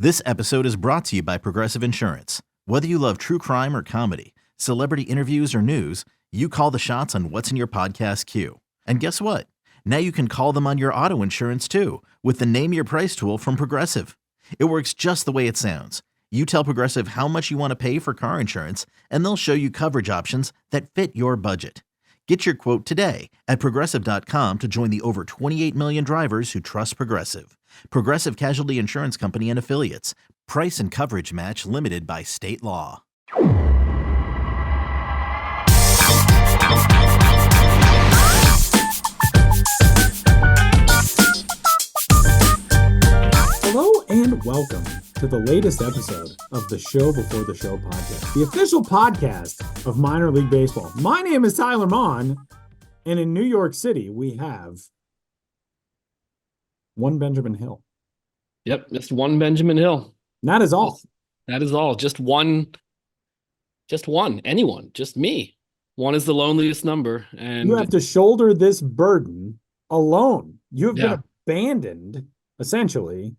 This episode is brought to you by Progressive Insurance. Whether you love true crime or comedy, celebrity interviews or news, you call the shots on what's in your podcast queue. And guess what? Now you can call them on your auto insurance too with the Name Your Price tool from Progressive. It works just the way it sounds. You tell Progressive how much you want to pay for car insurance, and they'll show you coverage options that fit your budget. Get your quote today at Progressive.com to join the over 28 million drivers who trust Progressive. Progressive Casualty Insurance Company and Affiliates. Price and coverage match limited by state law. Hello and welcome to the latest episode of the Show Before the Show podcast, the official podcast of minor league baseball. My name is Tyler Mon, and in New York City, we have one Benjamin Hill. Yep, just one Benjamin Hill. That is all. That is all. Just one, anyone, just me. One is the loneliest number. And you have to shoulder this burden alone. You have been abandoned, essentially,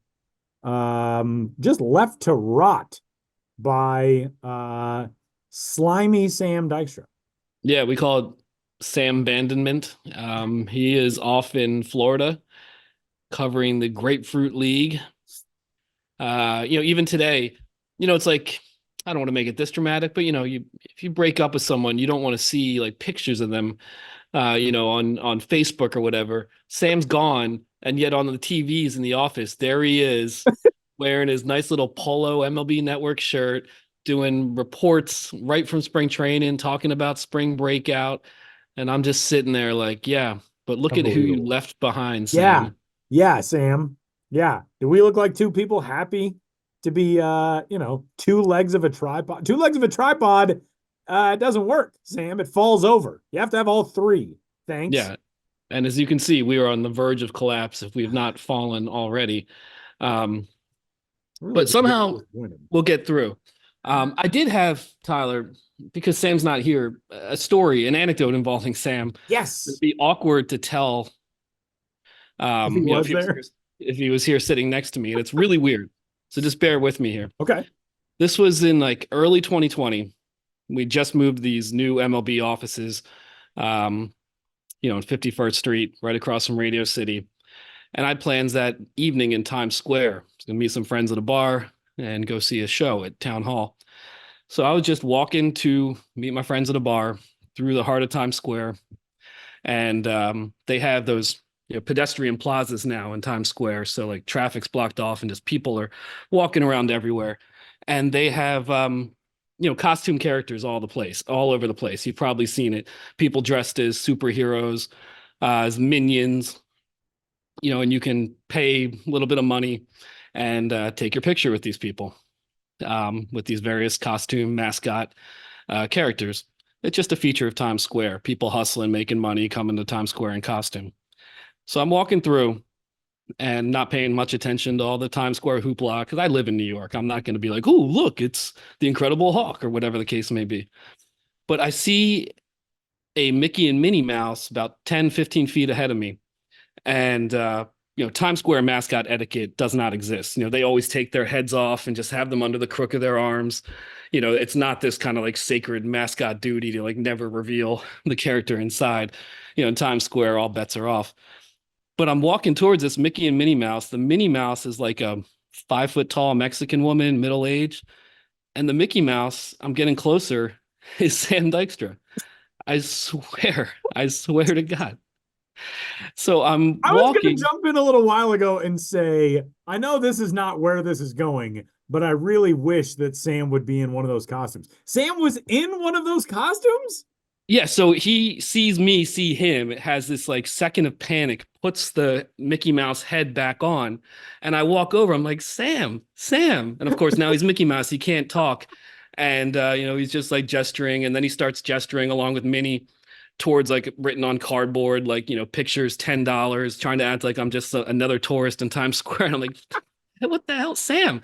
just left to rot by slimy Sam Dykstra. Yeah, we call it Sam Abandonment. He is off in Florida covering the Grapefruit League. Even today, it's like, I don't want to make it this dramatic, but if you break up with someone, you don't want to see like pictures of them, on Facebook or whatever. Sam's gone, and yet on the TVs in the office, there he is, wearing his nice little polo MLB Network shirt, doing reports right from spring training, talking about Spring Breakout, and I'm just sitting there like, yeah, but look at who you left behind, Sam. Yeah, Sam. Yeah. Do we look like two people happy to be, two legs of a tripod? Two legs of a tripod, it doesn't work, Sam. It falls over. You have to have all three. Thanks. Yeah. And as you can see, we are on the verge of collapse if we have not fallen already. But somehow we'll get through. I did have, Tyler, because Sam's not here, an anecdote involving Sam. Yes. It'd be awkward to tell if he was here sitting next to me, and it's really weird. So just bear with me here. Okay. This was in like early 2020. We just moved these new MLB offices, on 51st Street, right across from Radio City. And I had plans that evening in Times Square. I was going to meet some friends at a bar and go see a show at Town Hall. So I was just walking to meet my friends at a bar through the heart of Times Square. And they have those pedestrian plazas now in Times Square. So like traffic's blocked off and just people are walking around everywhere. And they have, costume characters all over the place. You've probably seen it. People dressed as superheroes, as minions, and you can pay a little bit of money and take your picture with these people, with these various costume mascot characters. It's just a feature of Times Square. People hustling, making money, coming to Times Square in costume. So I'm walking through and not paying much attention to all the Times Square hoopla because I live in New York. I'm not going to be like, oh, look, it's the Incredible Hulk or whatever the case may be. But I see a Mickey and Minnie Mouse about 10, 15 feet ahead of me. And, Times Square mascot etiquette does not exist. They always take their heads off and just have them under the crook of their arms. It's not this kind of like sacred mascot duty to like never reveal the character inside. In Times Square, all bets are off. But I'm walking towards this Mickey and Minnie Mouse. The Minnie Mouse is like a 5 foot tall Mexican woman, middle age. And the Mickey Mouse, I'm getting closer, is Sam Dykstra. I swear to God. So I was going to jump in a little while ago and say, I know this is not where this is going, but I really wish that Sam would be in one of those costumes. Sam was in one of those costumes? Yeah, so he sees me, see him. It has this like second of panic, puts the Mickey Mouse head back on, and I walk over. I'm like, Sam. And of course, now he's Mickey Mouse. He can't talk. And, he's just like gesturing. And then he starts gesturing along with Minnie towards like written on cardboard, like, pictures, $10, trying to act like I'm just another tourist in Times Square. And I'm like, what the hell, Sam?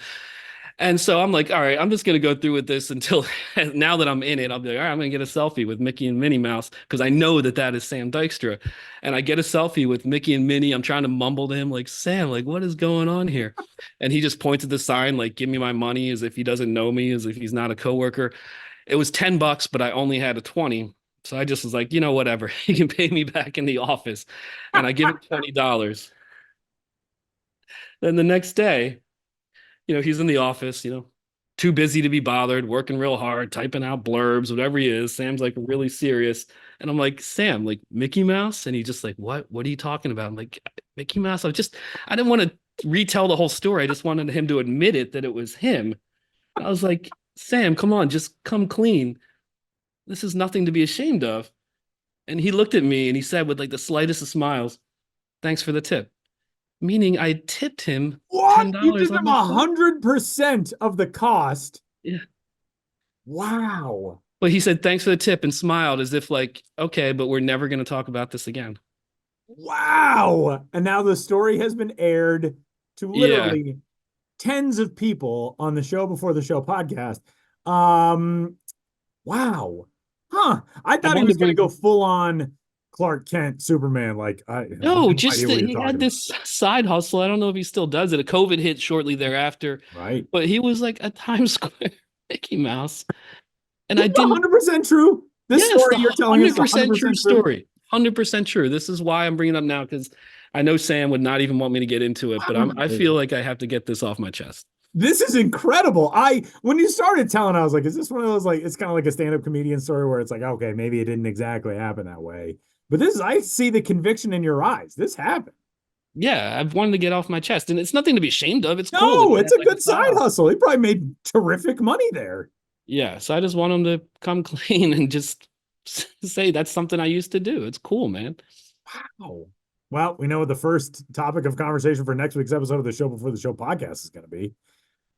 And so I'm like, all right, I'm just gonna go through with this until now that I'm in it. I'll be like, all right, I'm gonna get a selfie with Mickey and Minnie Mouse because I know that that is Sam Dykstra. And I get a selfie with Mickey and Minnie. I'm trying to mumble to him like, Sam, like, what is going on here? And he just points at the sign like, give me my money, as if he doesn't know me, as if he's not a coworker. It was $10, but I only had a 20. So I just was like, whatever. You can pay me back in the office. And I give him $20. Then the next day, he's in the office, too busy to be bothered, working real hard, typing out blurbs, whatever he is. Sam's like really serious. And I'm like, Sam, like Mickey Mouse? And he's just like, what? What are you talking about? I'm like, Mickey Mouse? I didn't want to retell the whole story. I just wanted him to admit it that it was him. I was like, Sam, come on, just come clean. This is nothing to be ashamed of. And he looked at me and he said with like the slightest of smiles, thanks for the tip. Meaning I tipped him What? $10 You tipped on him the 100% of the cost. Yeah. Wow. But he said thanks for the tip and smiled as if like, okay, but we're never going to talk about this again. Wow. And now the story has been aired to literally tens of people on the Show Before the Show podcast. Wow. Huh. I thought he was going to go full on Clark Kent, Superman. Like, no, just that he had this side hustle. I don't know if he still does it. A COVID hit shortly thereafter. Right. But he was like a Times Square Mickey Mouse. And I didn't 100% true. This story you're telling is 100% true story. 100% true. This is why I'm bringing it up now, because I know Sam would not even want me to get into it, but I feel like I have to get this off my chest. This is incredible. When you started telling, I was like, is this one of those, like, it's kind of like a stand-up comedian story where it's like, okay, maybe it didn't exactly happen that way. But I see the conviction in your eyes. This happened. Yeah, I've wanted to get off my chest. And it's nothing to be ashamed of. It's cool. No, it's a good side hustle. He probably made terrific money there. Yeah, so I just want him to come clean and just say that's something I used to do. It's cool, man. Wow. Well, we know what the first topic of conversation for next week's episode of the Show Before the Show podcast is going to be.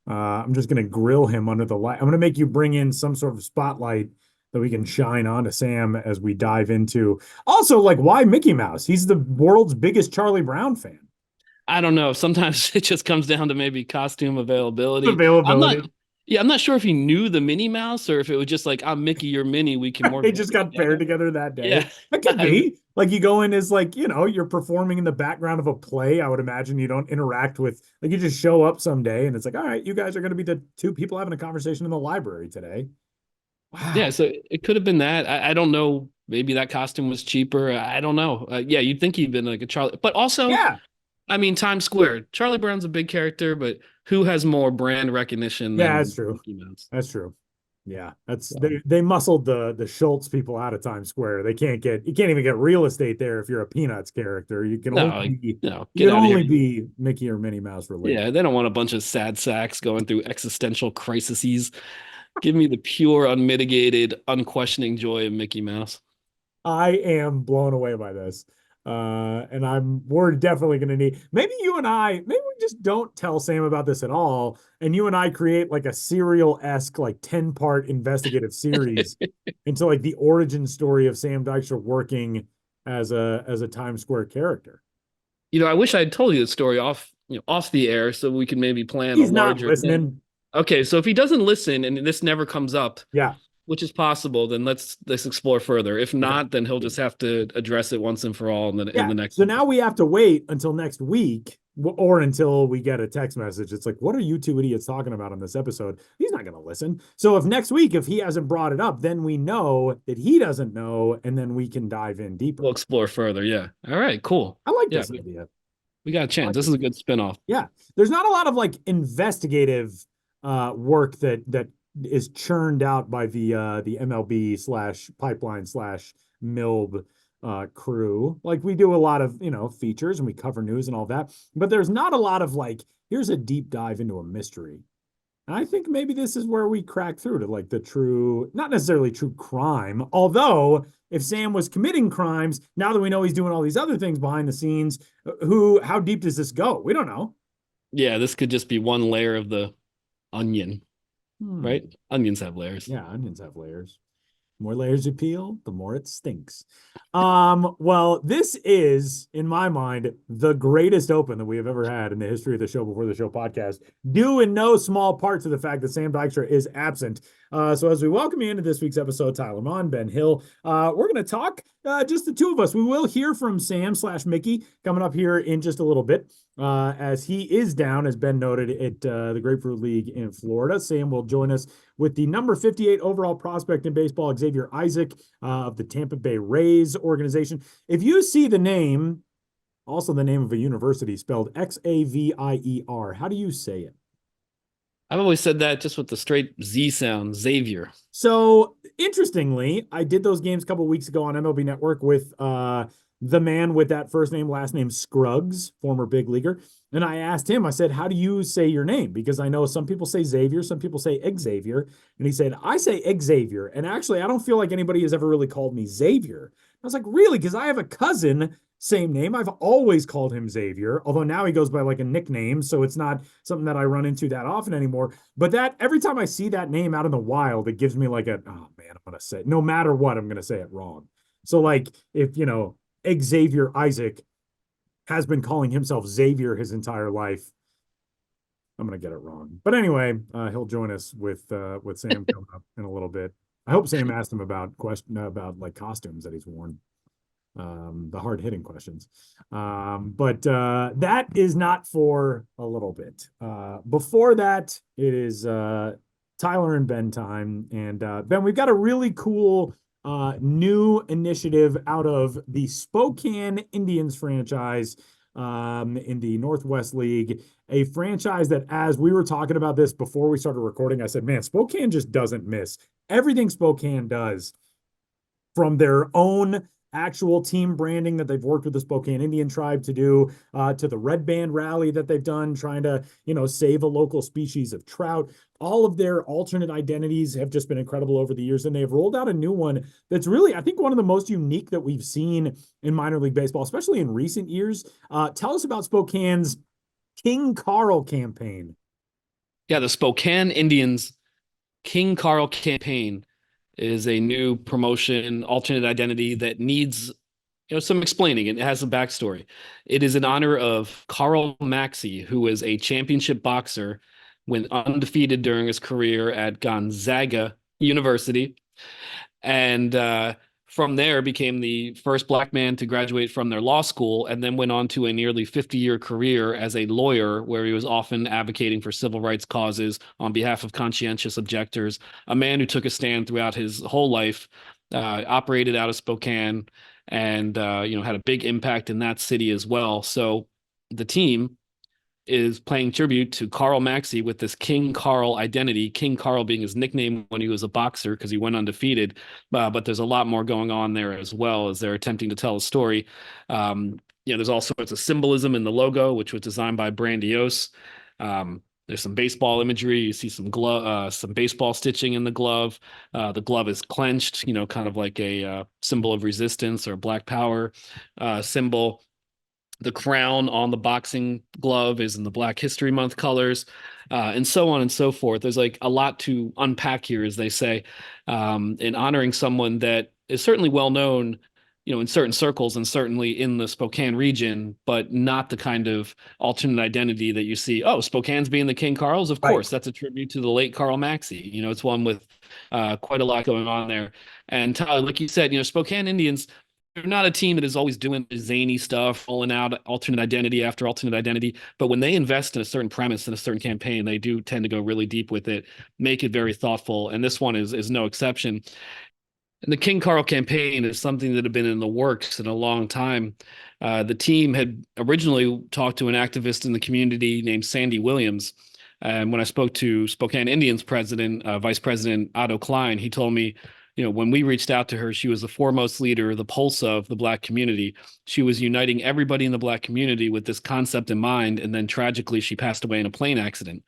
I'm just going to grill him under the light. I'm going to make you bring in some sort of spotlight that we can shine on to Sam as we dive into. Also, like, why Mickey Mouse? He's the world's biggest Charlie Brown fan. I don't know. Sometimes it just comes down to maybe costume availability. I'm not sure if he knew the Minnie Mouse or if it was just like, I'm Mickey, you're Minnie. We can work. They just got paired together that day. Yeah. That could be. Like, you go in as like, you're performing in the background of a play. I would imagine you don't interact with, like, you just show up someday and it's like, all right, you guys are going to be the two people having a conversation in the library today. Wow. Yeah, so it could have been that. I don't know. Maybe that costume was cheaper. I don't know. Yeah, you'd think he'd been like a Charlie, but also, yeah. I mean, Times Square. Charlie Brown's a big character, but who has more brand recognition than that's true. Mickey Mouse? That's true. Yeah, they muscled the Schultz people out of Times Square. You can't even get real estate there if you're a Peanuts character. You can only be Mickey or Minnie Mouse related. Yeah, they don't want a bunch of sad sacks going through existential crises. Give me the pure, unmitigated, unquestioning joy of Mickey Mouse. I am blown away by this. And we're definitely going to need, maybe we just don't tell Sam about this at all. And you and I create like a serial-esque, like 10-part investigative series into like the origin story of Sam Dykstra working as a Times Square character. I wish I had told you the story off the air so we could maybe plan He's a larger not listening. Thing. Okay, so if he doesn't listen and this never comes up, yeah, which is possible, then let's explore further. If not, then he'll just have to address it once and for all in the next. So now we have to wait until next week or until we get a text message. It's like, what are you two idiots talking about on this episode? He's not going to listen. So if next week, if he hasn't brought it up, then we know that he doesn't know, and then we can dive in deeper. We'll explore further. Yeah. All right, cool. I like this idea. We got a chance. This is a good spinoff. Yeah. There's not a lot of like investigative work that is churned out by the MLB / MILB crew. Like, we do a lot of features and we cover news and all that, but there's not a lot of like, here's a deep dive into a mystery. And I think maybe this is where we crack through to like the true, not necessarily true crime, although if Sam was committing crimes, now that we know he's doing all these other things behind the scenes, how deep does this go? We don't know. Yeah, this could just be one layer of the onion. Right? Onions have layers. Yeah, onions have layers. more layers you peel, the more it stinks. Well, this is, in my mind, the greatest open that we have ever had in the history of the Show Before the Show podcast, due in no small part to the fact that Sam Dykstra is absent. So as we welcome you into this week's episode, Tyler Mon, Ben Hill, we're going to talk just the two of us. We will hear from Sam/Mickey coming up here in just a little bit, as he is down, as Ben noted, at the Grapefruit League in Florida. Sam will join us with the number 58 overall prospect in baseball, Xavier Isaac, of the Tampa Bay Rays organization. If you see the name, also the name of a university spelled Xavier, how do you say it? I've always said that just with the straight Z sound, Xavier. So interestingly, I did those games a couple of weeks ago on MLB Network with the man with that first name, last name Scruggs, former big leaguer. And I asked him, I said, how do you say your name? Because I know some people say Xavier, some people say Xavier. And he said, I say Xavier. And actually, I don't feel like anybody has ever really called me Xavier. I was like, really? Because I have a cousin, same name. I've always called him Xavier, although now he goes by like a nickname. So it's not something that I run into that often anymore. But that every time I see that name out in the wild, it gives me like oh man, I'm going to say it. No matter what, I'm going to say it wrong. So like if, Xavier Isaac has been calling himself Xavier his entire life, I'm going to get it wrong. But anyway, he'll join us with Sam coming up in a little bit. I hope Sam asked him about like costumes that he's worn, the hard hitting questions. But that is not for a little bit. Before that, it is Tyler and Ben time. And Ben, we've got a really cool new initiative out of the Spokane Indians franchise in the Northwest League, a franchise that, as we were talking about this before we started recording, I said, man, Spokane just doesn't miss. Everything Spokane does, from their own actual team branding that they've worked with the Spokane Indian tribe to do, to the Red Band rally that they've done, trying to, save a local species of trout. All of their alternate identities have just been incredible over the years. And they've rolled out a new one that's really, I think, one of the most unique that we've seen in minor league baseball, especially in recent years. Tell us about Spokane's King Carl campaign. Yeah, the Spokane Indians King Carl campaign is a new promotion, alternate identity that needs some explaining. It has a backstory. It is in honor of Carl Maxey, who was a championship boxer, went undefeated during his career at Gonzaga University, and from there became the first Black man to graduate from their law school, and then went on to a nearly 50-year career as a lawyer, where he was often advocating for civil rights causes on behalf of conscientious objectors. A man who took a stand throughout his whole life, operated out of Spokane, and had a big impact in that city as well. So the team is paying tribute to Carl Maxey with this King Carl identity, King Carl being his nickname when he was a boxer because he went undefeated. But there's a lot more going on there as well, as they're attempting to tell a story. There's all sorts of symbolism in the logo, which was designed by Brandiose. There's some baseball imagery. You see some baseball stitching in the glove. The glove is clenched, kind of like a symbol of resistance or Black Power symbol. The crown on the boxing glove is in the Black History Month colors, and so on and so forth. There's like a lot to unpack here, as they say, in honoring someone that is certainly well known, in certain circles and certainly in the Spokane region, but not the kind of alternate identity that you see. Oh, Spokane's being the King Carls. Of course, that's a tribute to the late Carl Maxey. It's one with quite a lot going on there. And Tyler, like you said, Spokane Indians, they're not a team that is always doing zany stuff, rolling out alternate identity after alternate identity. But when they invest in a certain premise in a certain campaign, they do tend to go really deep with it, make it very thoughtful. And this one is no exception. And the King Carl campaign is something that had been in the works in a long time. The team had originally talked to an activist in the community named Sandy Williams. And when I spoke to Spokane Indians Vice President Otto Klein, he told me, when we reached out to her, she was the foremost leader, the pulse of the Black community. She was uniting everybody in the Black community with this concept in mind. And then tragically, she passed away in a plane accident.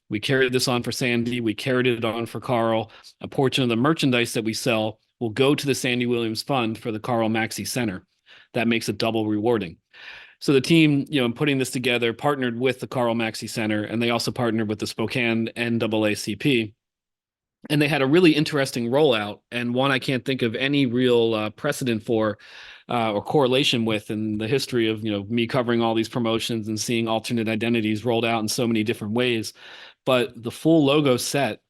We carried this on for Sandy. We carried it on for Carl. A portion of the merchandise that we sell will go to the Sandy Williams Fund for the Carl Maxey Center. That makes it double rewarding. So the team, in putting this together, partnered with the Carl Maxey Center, and they also partnered with the Spokane NAACP. And they had a really interesting rollout, and one I can't think of any real precedent for or correlation with in the history of me covering all these promotions and seeing alternate identities rolled out in so many different ways. But the full logo set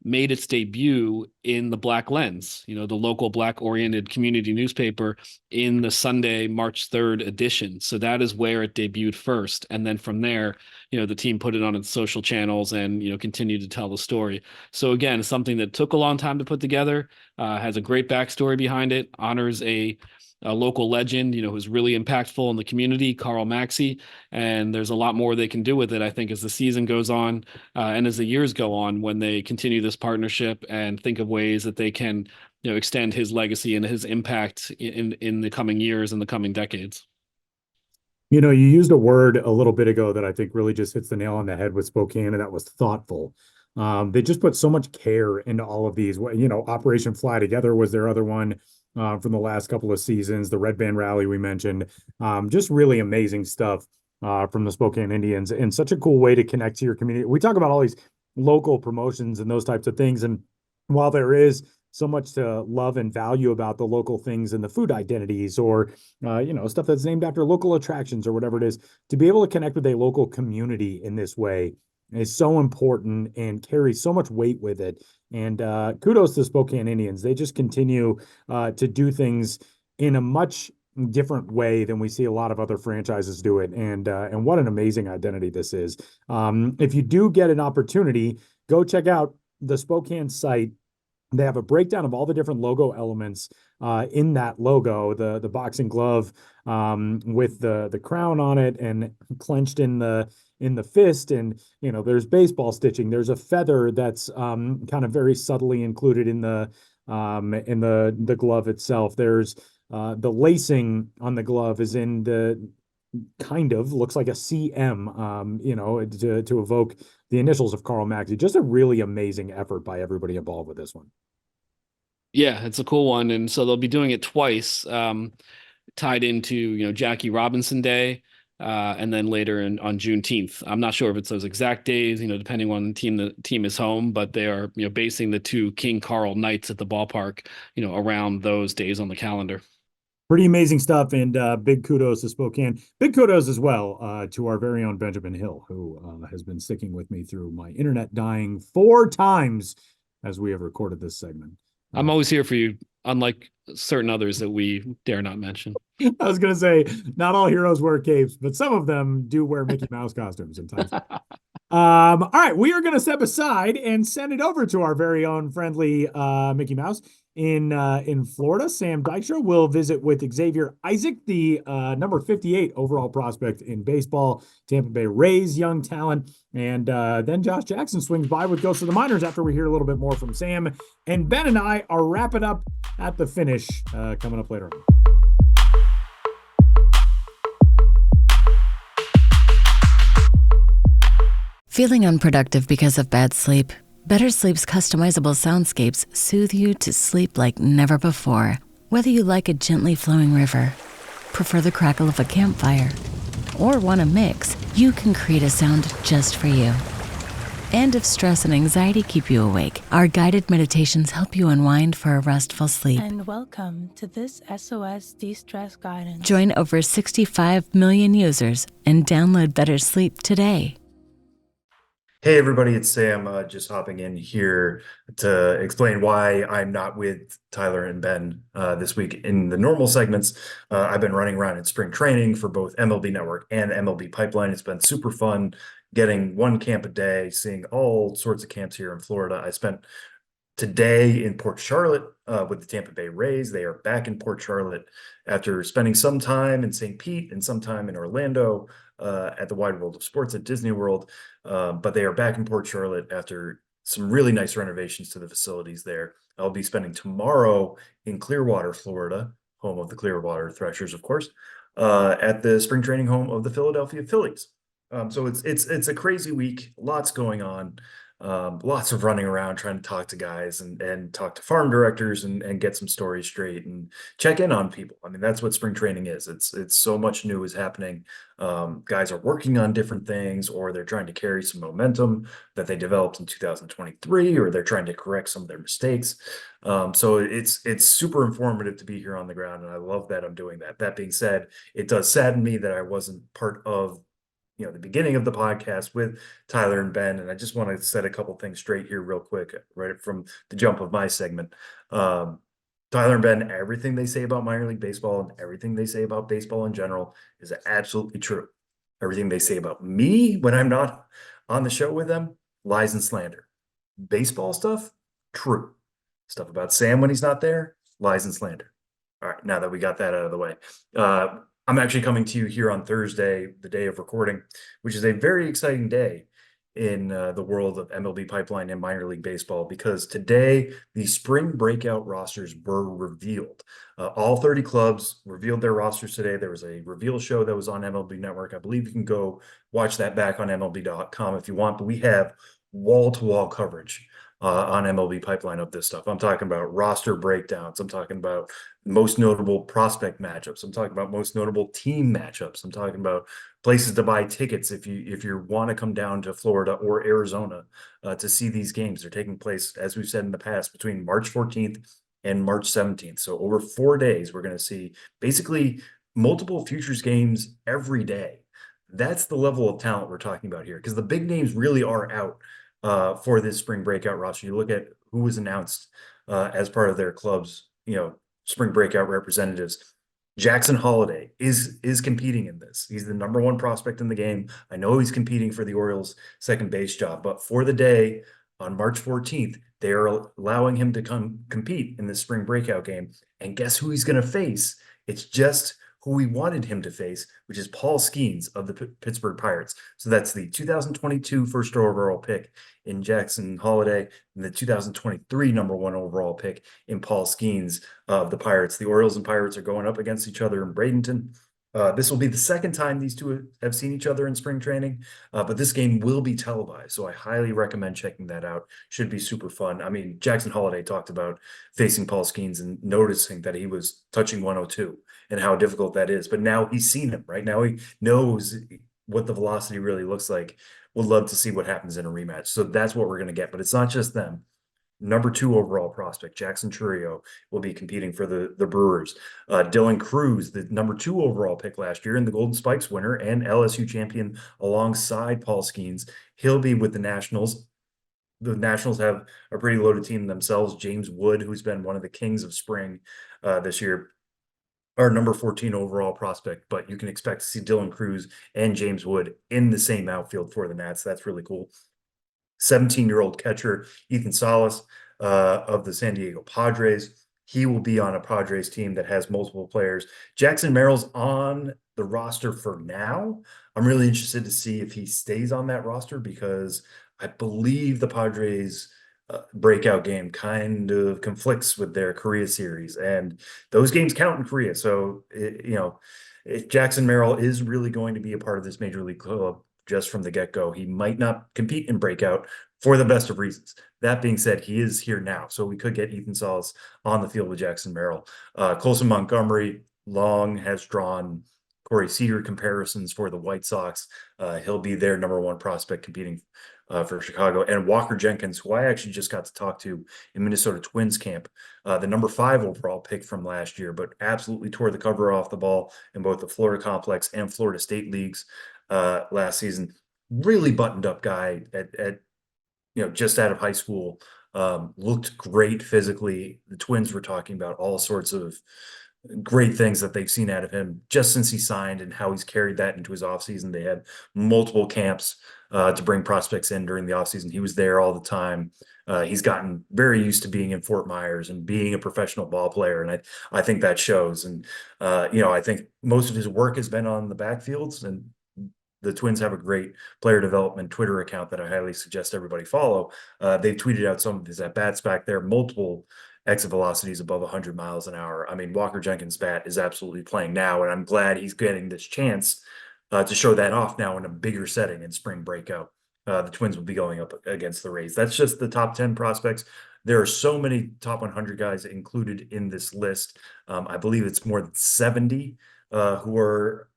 made its debut in the Black Lens, the local Black-oriented community newspaper, in the Sunday, March 3rd edition. So that is where it debuted first. And then from there, the team put it on its social channels and, continued to tell the story. So again, something that took a long time to put together, has a great backstory behind it, honors a local legend, who's really impactful in the community, Carl Maxey. And there's a lot more they can do with it, I think, as the season goes on and as the years go on, when they continue this partnership and think of ways that they can, extend his legacy and his impact in the coming years and the coming decades. You used a word a little bit ago that I think really just hits the nail on the head with Spokane, and that was thoughtful. They just put so much care into all of these. Operation Fly Together was their other one from the last couple of seasons. The Red Band Rally we mentioned, just really amazing stuff from the Spokane Indians, and such a cool way to connect to your community. We talk about all these local promotions and those types of things, and while there is so much to love and value about the local things and the food identities, or stuff that's named after local attractions or whatever it is, to be able to connect with a local community in this way is so important and carries so much weight with it. And kudos to Spokane Indians. They just continue to do things in a much different way than we see a lot of other franchises do it. And what an amazing identity this is. If you do get an opportunity, go check out the Spokane site. They have a breakdown of all the different logo elements in that logo, the boxing glove with the crown on it and clenched in the fist, and there's baseball stitching. There's a feather that's kind of very subtly included in the glove itself. There's the lacing on the glove is in the kind of looks like a CM, to evoke the initials of Carl Maxey. Just a really amazing effort by everybody involved with this one. Yeah, it's a cool one. And so they'll be doing it twice, tied into, Jackie Robinson Day, and then later on Juneteenth. I'm not sure if it's those exact days, depending on the team is home, but they are, basing the two King Carl nights at the ballpark, around those days on the calendar. Pretty amazing stuff, and big kudos to Spokane. Big kudos as well to our very own Benjamin Hill, who has been sticking with me through my internet dying 4 times as we have recorded this segment. I'm always here for you, unlike certain others that we dare not mention. I was going to say, not all heroes wear capes, but some of them do wear Mickey Mouse costumes sometimes. All right, we are going to step aside and send it over to our very own friendly Mickey Mouse in Florida. Sam Dykstra will visit with Xavier Isaac, the number 58 overall prospect in baseball, Tampa Bay Rays young talent. And then Josh Jackson swings by with Ghosts of the Minors after we hear a little bit more from Sam. And Ben and I are wrapping up at the finish coming up later on. Feeling unproductive because of bad sleep? Better Sleep's customizable soundscapes soothe you to sleep like never before. Whether you like a gently flowing river, prefer the crackle of a campfire, or want a mix, you can create a sound just for you. And if stress and anxiety keep you awake, our guided meditations help you unwind for a restful sleep. And welcome to this SOS De-Stress Guidance. Join over 65 million users and download Better Sleep today. Hey everybody, it's Sam, just hopping in here to explain why I'm not with Tyler and Ben this week. In the normal segments, I've been running around in spring training for both MLB Network and MLB Pipeline. It's been super fun getting one camp a day, seeing all sorts of camps here in Florida. I spent today in Port Charlotte with the Tampa Bay Rays. They are back in Port Charlotte after spending some time in St. Pete and some time in Orlando at the Wide World of Sports at Disney World. But they are back in Port Charlotte after some really nice renovations to the facilities there. I'll be spending tomorrow in Clearwater, Florida, home of the Clearwater Threshers, of course, at the spring training home of the Philadelphia Phillies. So it's a crazy week, lots going on. Lots of running around trying to talk to guys and talk to farm directors and get some stories straight and check in on people. I mean, that's what spring training is. It's so much new is happening. Guys are working on different things, or they're trying to carry some momentum that they developed in 2023, or they're trying to correct some of their mistakes. So it's super informative to be here on the ground, and I love that I'm doing that. That being said, it does sadden me that I wasn't part of the beginning of the podcast with Tyler and Ben, and I just want to set a couple things straight here real quick, right from the jump of my segment. Tyler and Ben, everything they say about minor league baseball and everything they say about baseball in general is absolutely true. Everything they say about me when I'm not on the show with them, lies and slander. Baseball stuff, true. Stuff about Sam when he's not there, lies and slander. All right, now that we got that out of the way. I'm actually coming to you here on Thursday, the day of recording, which is a very exciting day in the world of MLB Pipeline and minor league baseball, because today the spring breakout rosters were revealed. All 30 clubs revealed their rosters today. There was a reveal show that was on MLB Network. I believe you can go watch that back on MLB.com if you want, but we have wall-to-wall coverage on MLB Pipeline of this stuff. I'm talking about roster breakdowns. I'm talking about most notable prospect matchups. I'm talking about most notable team matchups. I'm talking about places to buy tickets if you want to come down to Florida or Arizona to see these games. They're taking place, as we've said in the past, between March 14th and March 17th. So over 4 days, we're going to see basically multiple futures games every day. That's the level of talent we're talking about here, because the big names really are out for this spring breakout roster. You look at who was announced as part of their club's, spring breakout representatives. Jackson Holliday is competing in this. He's the number 1 prospect in the game. I know he's competing for the Orioles' second base job, but for the day on March 14th, they are allowing him to come compete in this spring breakout game. And guess who he's going to face? It's just who we wanted him to face, which is Paul Skeens of the Pittsburgh Pirates. So that's the 2022 first overall pick in Jackson Holliday and the 2023 number 1 overall pick in Paul Skeens of the Pirates. The Orioles and Pirates are going up against each other in Bradenton. This will be the second time these two have seen each other in spring training, but this game will be televised, so I highly recommend checking that out. Should be super fun. I mean, Jackson Holliday talked about facing Paul Skeens and noticing that he was touching 102 and how difficult that is, but now he's seen him, right? Now he knows what the velocity really looks like. Would love to see what happens in a rematch. So that's what we're going to get, but it's not just them. Number 2 overall prospect, Jackson Chourio, will be competing for the Brewers. Dylan Cruz, the number 2 overall pick last year and the Golden Spikes winner and LSU champion alongside Paul Skeens. He'll be with the Nationals. The Nationals have a pretty loaded team themselves. James Wood, who's been one of the kings of spring this year, our number 14 overall prospect, but you can expect to see Dylan Cruz and James Wood in the same outfield for the Nats. That's really cool. 17-year-old catcher Ethan Salas of the San Diego Padres. He will be on a Padres team that has multiple players. Jackson Merrill's on the roster for now. I'm really interested to see if he stays on that roster, because I believe the Padres breakout game kind of conflicts with their Korea series, and those games count in Korea. So, if Jackson Merrill is really going to be a part of this major league club just from the get-go, he might not compete in breakout for the best of reasons. That being said, he is here now, so we could get Ethan Salas on the field with Jackson Merrill. Colson Montgomery long has drawn Corey Seager comparisons for the White Sox. He'll be their number 1 prospect competing for Chicago. And Walker Jenkins, who I actually just got to talk to in Minnesota Twins camp, the number 5 overall pick from last year, but absolutely tore the cover off the ball in both the Florida Complex and Florida State leagues last season. Really buttoned up guy at just out of high school. Looked great physically. The Twins were talking about all sorts of great things that they've seen out of him just since he signed, and how he's carried that into his offseason. They had multiple camps to bring prospects in during the offseason. He was there all the time. He's gotten very used to being in Fort Myers and being a professional ball player, and I think that shows. And I think most of his work has been on the backfields, and the Twins have a great player development Twitter account that I highly suggest everybody follow. They've tweeted out some of his at-bats back there, multiple exit velocities above 100 miles an hour. I mean, Walker Jenkins' bat is absolutely playing now, and I'm glad he's getting this chance to show that off now in a bigger setting in spring breakout. the Twins will be going up against the Rays. That's just the top 10 prospects. There are so many top 100 guys included in this list. I believe it's more than 70 who are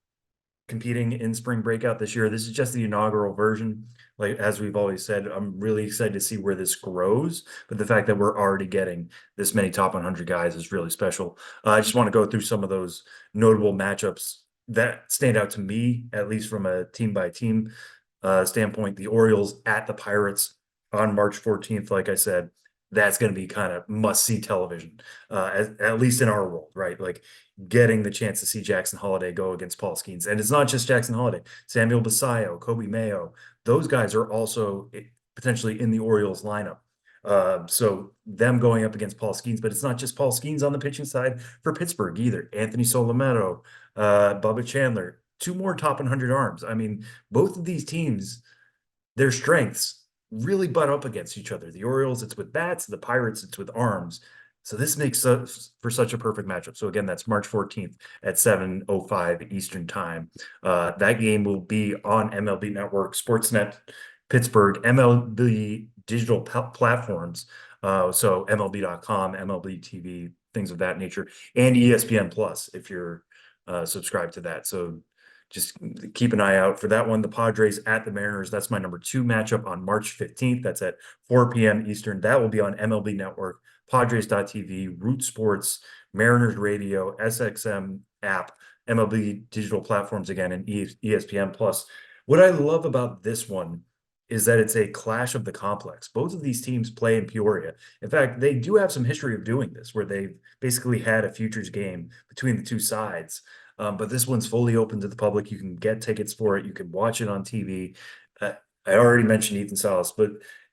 competing in Spring Breakout this year. This is just the inaugural version. Like, as we've always said, I'm really excited to see where this grows, but the fact that we're already getting this many top 100 guys is really special. I just want to go through some of those notable matchups that stand out to me, at least from a team by team standpoint. The Orioles at the Pirates on March 14th, like I said, that's going to be kind of must-see television, at least in our world, right? Like, getting the chance to see Jackson Holliday go against Paul Skeens. And it's not just Jackson Holliday, Samuel Basayo, Kobe Mayo. Those guys are also potentially in the Orioles lineup. So them going up against Paul Skeens, but it's not just Paul Skeens on the pitching side for Pittsburgh either. Anthony Solometo, Bubba Chandler, 2 more top 100 arms. I mean, both of these teams, their strengths really butt up against each other. The Orioles, it's with bats. The Pirates, it's with arms. So this makes for such a perfect matchup. So again, that's March 14th at 7:05 Eastern time. That game will be on MLB Network, Sportsnet Pittsburgh, MLB digital platforms. So MLB.com, MLB TV, things of that nature, and ESPN Plus if you're subscribed to that. So just keep an eye out for that one. The Padres at the Mariners. That's my number 2 matchup on March 15th. That's at 4 p.m. Eastern. That will be on MLB Network, Padres.tv, Root Sports, Mariners Radio, SXM app, MLB digital platforms again, and ESPN Plus. What I love about this one is that it's a clash of the complex. Both of these teams play in Peoria. In fact, they do have some history of doing this, where they've basically had a futures game between the two sides. But this one's fully open to the public. You can get tickets for it. You can watch it on TV. I already mentioned Ethan Salas, but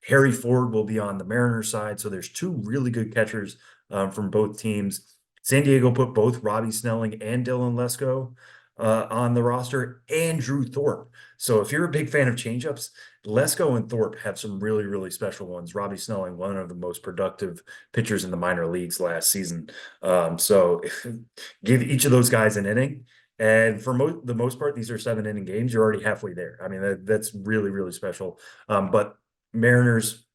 Harry Ford will be on the Mariners side. So there's 2 really good catchers from both teams. San Diego put both Robbie Snelling and Dylan Lesko on the roster, and Drew Thorpe. So if you're a big fan of changeups, Lesko and Thorpe have some really, really special ones. Robbie Snelling, one of the most productive pitchers in the minor leagues last season. So give each of those guys an inning. And for the most part, these are 7-inning games. You're already halfway there. I mean, that's really, really special. But Mariners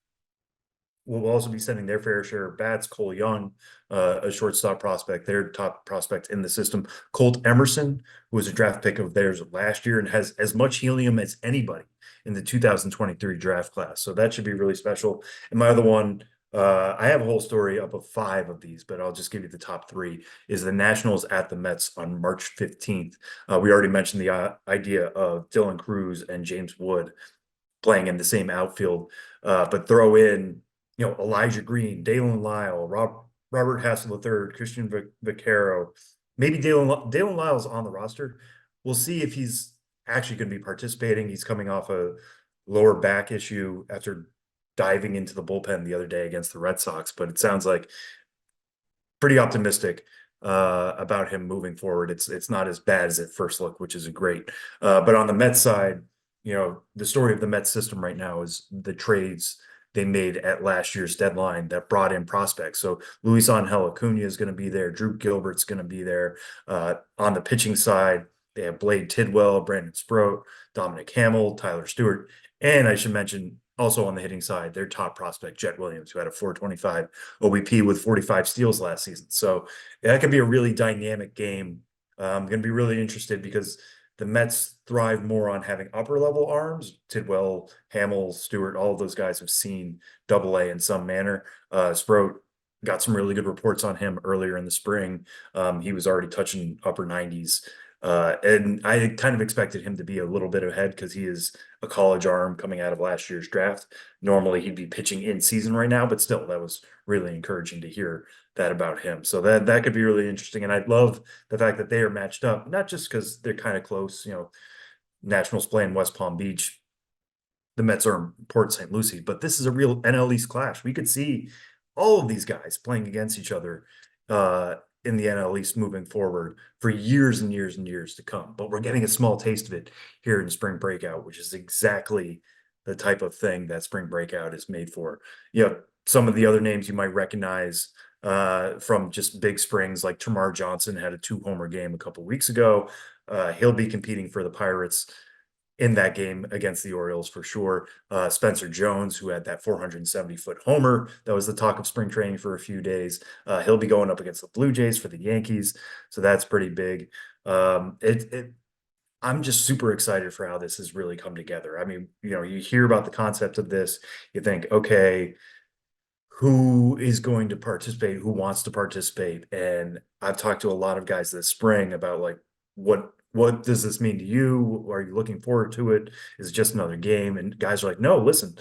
will also be sending their fair share of bats. Cole Young, a shortstop prospect, their top prospect in the system. Colt Emerson, who was a draft pick of theirs last year and has as much helium as anybody in the 2023 draft class. So that should be really special. And my other one, I have a whole story up of 5 of these, but I'll just give you the top 3, is the Nationals at the Mets on March 15th. We already mentioned the idea of Dylan Cruz and James Wood playing in the same outfield, but throw in, Elijah Green, Dalen Lyle, Robert Hassel III, Christian Vaquero, maybe Dalen Lyle's on the roster. We'll see if he's actually going to be participating. He's coming off a lower back issue after diving into the bullpen the other day against the Red Sox, but it sounds like pretty optimistic about him moving forward. It's not as bad as it first looked, which is great. But on the Mets side, the story of the Mets system right now is the trades they made at last year's deadline that brought in prospects. So Luis Angel Acuna is going to be there. Drew Gilbert's going to be there. On the pitching side, they have Blade Tidwell, Brandon Sproat, Dominic Hamill, Tyler Stewart. And I should mention also on the hitting side, their top prospect, Jet Williams, who had a 425 OBP with 45 steals last season. So that could be a really dynamic game. I'm going to be really interested because the Mets thrive more on having upper level arms. Tidwell, Hamill, Stewart, all of those guys have seen Double-A in some manner. Sproat got some really good reports on him earlier in the spring. He was already touching upper 90s. And I kind of expected him to be a little bit ahead because he is a college arm coming out of last year's draft. Normally he'd be pitching in season right now, but still that was really encouraging to hear that about him. So that could be really interesting. And I'd love the fact that they are matched up, not just because they're kind of close, Nationals play in West Palm Beach. The Mets are in Port St. Lucie, but this is a real NL East clash. We could see all of these guys playing against each other in the NL East moving forward for years and years and years to come. But we're getting a small taste of it here in Spring Breakout, which is exactly the type of thing that Spring Breakout is made for. Some of the other names you might recognize from just big springs, like Tamar Johnson had a 2-homer game a couple weeks ago. He'll be competing for the Pirates. in that game against the Orioles for sure. Spencer Jones, who had that 470-foot homer, that was the talk of spring training for a few days. He'll be going up against the Blue Jays for the Yankees, so that's pretty big. I'm just super excited for how this has really come together. I mean, you hear about the concept of this, you think, okay, who is going to participate, who wants to participate? And I've talked to a lot of guys this spring about like, what does this mean to you? Are you looking forward to it? Is it just another game? And guys are like, no, listen,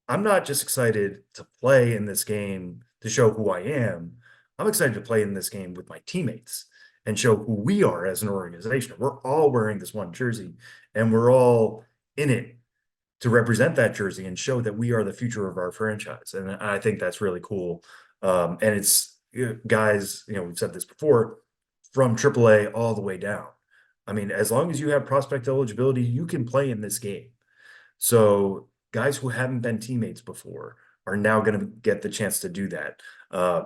I'm not just excited to play in this game to show who I am. I'm excited to play in this game with my teammates and show who we are as an organization. We're all wearing this one jersey and we're all in it to represent that jersey and show that we are the future of our franchise. And I think that's really cool. And it's guys, we've said this before, from AAA all the way down. I mean, as long as you have prospect eligibility, you can play in this game. So guys who haven't been teammates before are now going to get the chance to do that.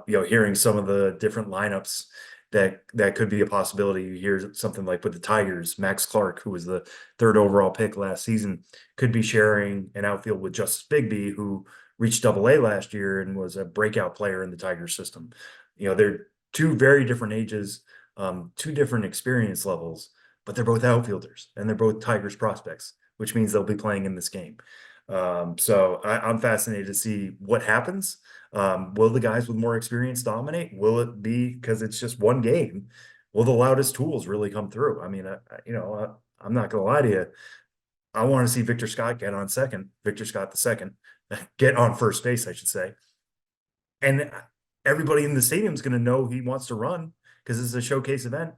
Hearing some of the different lineups that could be a possibility. You hear something like with the Tigers, Max Clark, who was the 3rd overall pick last season, could be sharing an outfield with Justice Bigby, who reached AA last year and was a breakout player in the Tigers system. They're 2 very different ages, 2 different experience levels, but they're both outfielders and they're both Tigers prospects, which means they'll be playing in this game. So I'm fascinated to see what happens. Will the guys with more experience dominate? Will it be because it's just one game? Will the loudest tools really come through? I mean, I'm not gonna lie to you. I want to see Victor Scott get on second, Victor Scott the second, get on first base, I should say. And everybody in the stadium is going to know he wants to run because it's a showcase event.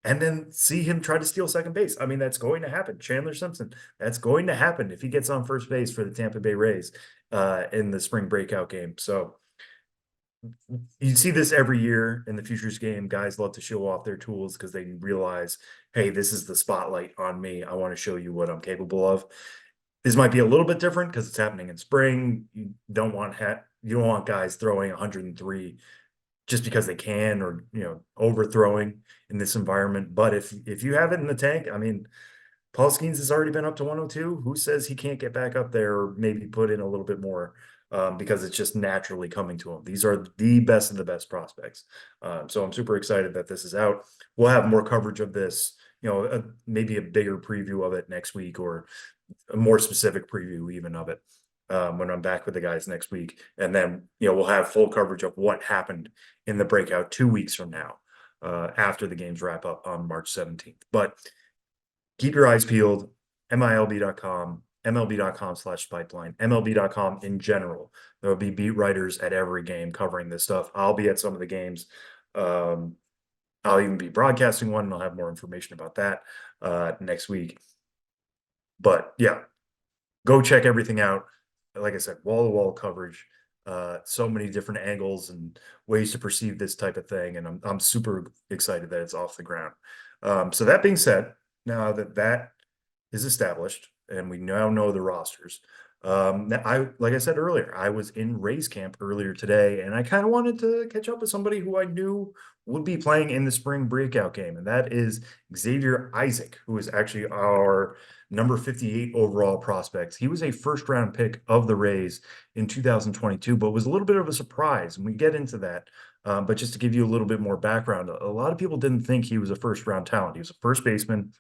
And then see him try to steal second base. I mean, that's going to happen. Chandler Simpson, that's going to happen if he gets on first base for the Tampa Bay Rays in the spring breakout game. So you see this every year in the futures game. Guys love to show off their tools because they realize, hey, this is the spotlight on me. I want to show you what I'm capable of. This might be a little bit different because it's happening in spring. You don't want guys throwing 103 just because they can, or overthrowing in this environment. But if you have it in the tank, I mean, Paul Skeens has already been up to 102. Who says he can't get back up there or maybe put in a little bit more because it's just naturally coming to him. These are the best of the best prospects. So I'm super excited that this is out. We'll have more coverage of this, maybe a bigger preview of it next week, or a more specific preview even of it when I'm back with the guys next week. And then, we'll have full coverage of what happened in the breakout 2 weeks from now after the games wrap up on March 17th. But keep your eyes peeled. MILB.com, MLB.com/pipeline, MLB.com in general. There will be beat writers at every game covering this stuff. I'll be at some of the games. I'll even be broadcasting one, and I'll have more information about that next week. But yeah, go check everything out. Like I said, wall-to-wall coverage, so many different angles and ways to perceive this type of thing. And I'm super excited that it's off the ground. So that being said, now that is established and we now know the rosters, like I said earlier, I was in Rays camp earlier today, and I kind of wanted to catch up with somebody who I knew would be playing in the spring breakout game, and that is Xavier Isaac, who is actually our number 58 overall prospect. He was a first-round pick of the Rays in 2022, but was a little bit of a surprise, and we get into that. But just to give you a little bit more background, a lot of people didn't think he was a first-round talent. He was a first baseman.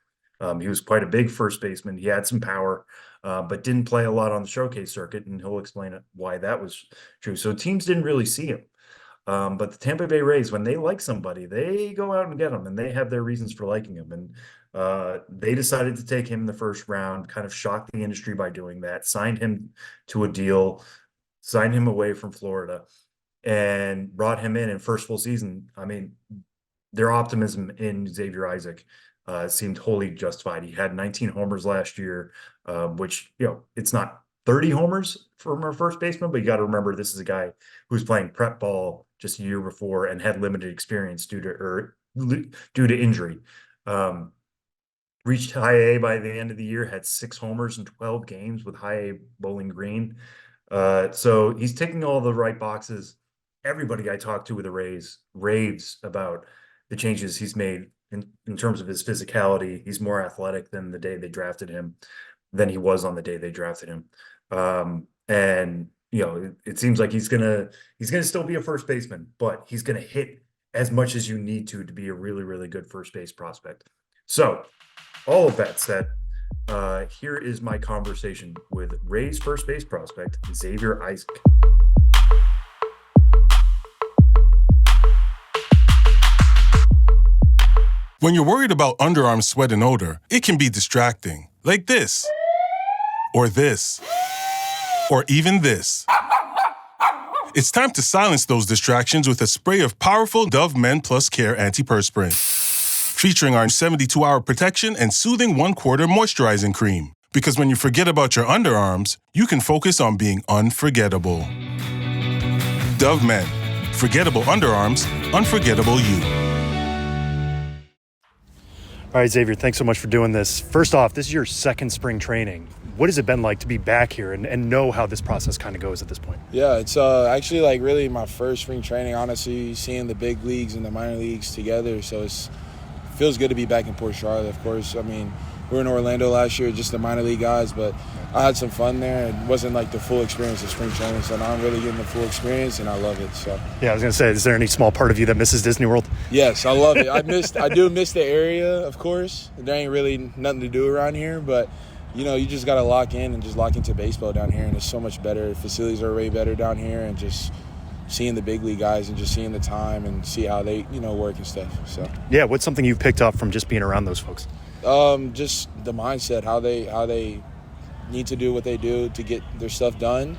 He was quite a big first baseman. He had some power, but didn't play a lot on the showcase circuit, and he'll explain why that was true. So teams didn't really see him. But the Tampa Bay Rays, when they like somebody, they go out and get them, and they have their reasons for liking him. And they decided to take him in the first round, kind of shocked the industry by doing that, signed him to a deal, signed him away from Florida, and brought him in first full season. I mean, their optimism in Xavier Isaac seemed wholly justified. He had 19 homers last year, which, it's not 30 homers from our first baseman, but you got to remember this is a guy who was playing prep ball just a year before and had limited experience due to injury. Reached high A by the end of the year, had 6 homers in 12 games with high A Bowling Green. So he's ticking all the right boxes. Everybody I talked to with the Rays raves about the changes he's made in terms of his physicality. He's more athletic than he was on the day they drafted him. And it seems like he's gonna still be a first baseman, but he's gonna hit as much as you need to be a really, really good first base prospect. So all of that said, here is my conversation with Rays first base prospect, Xavier Isaac. When you're worried about underarm sweat and odor, it can be distracting. Like this. Or this. Or even this. It's time to silence those distractions with a spray of powerful Dove Men Plus Care Antiperspirant. Featuring our 72-hour protection and soothing 1/4 moisturizing cream. Because when you forget about your underarms, you can focus on being unforgettable. Dove Men. Forgettable underarms, unforgettable you. All right, Xavier, thanks so much for doing this. First off, this is your second spring training. What has it been like to be back here and know how this process kind of goes at this point? Yeah, it's actually like really my first spring training, honestly, seeing the big leagues and the minor leagues together. So it feels good to be back in Port Charlotte, of course. I mean, we were in Orlando last year, just the minor league guys, but I had some fun there. It wasn't like the full experience of spring training, so now I'm really getting the full experience, and I love it. So yeah, I was going to say, is there any small part of you that misses Disney World? Yes, I love it. I do miss the area, of course. There ain't really nothing to do around here, but you just got to lock in and just lock into baseball down here, and it's so much better. Facilities are way better down here, and just seeing the big league guys and just seeing the time and see how they, work and stuff. So yeah, what's something you've picked up from just being around those folks? Just the mindset, how they need to do what they do to get their stuff done,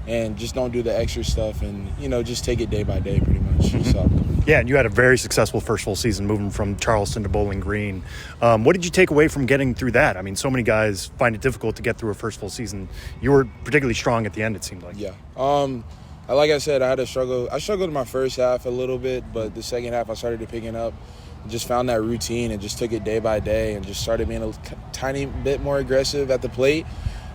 and just don't do the extra stuff, and just take it day by day, pretty much. Mm-hmm. So yeah, and you had a very successful first full season moving from Charleston to Bowling Green. What did you take away from getting through that? I mean, so many guys find it difficult to get through a first full season. You were particularly strong at the end, it seemed like. Yeah. Like I said, I had to struggle. I struggled in my first half a little bit, but the second half I started to picking up. Just found that routine and just took it day by day and just started being a tiny bit more aggressive at the plate,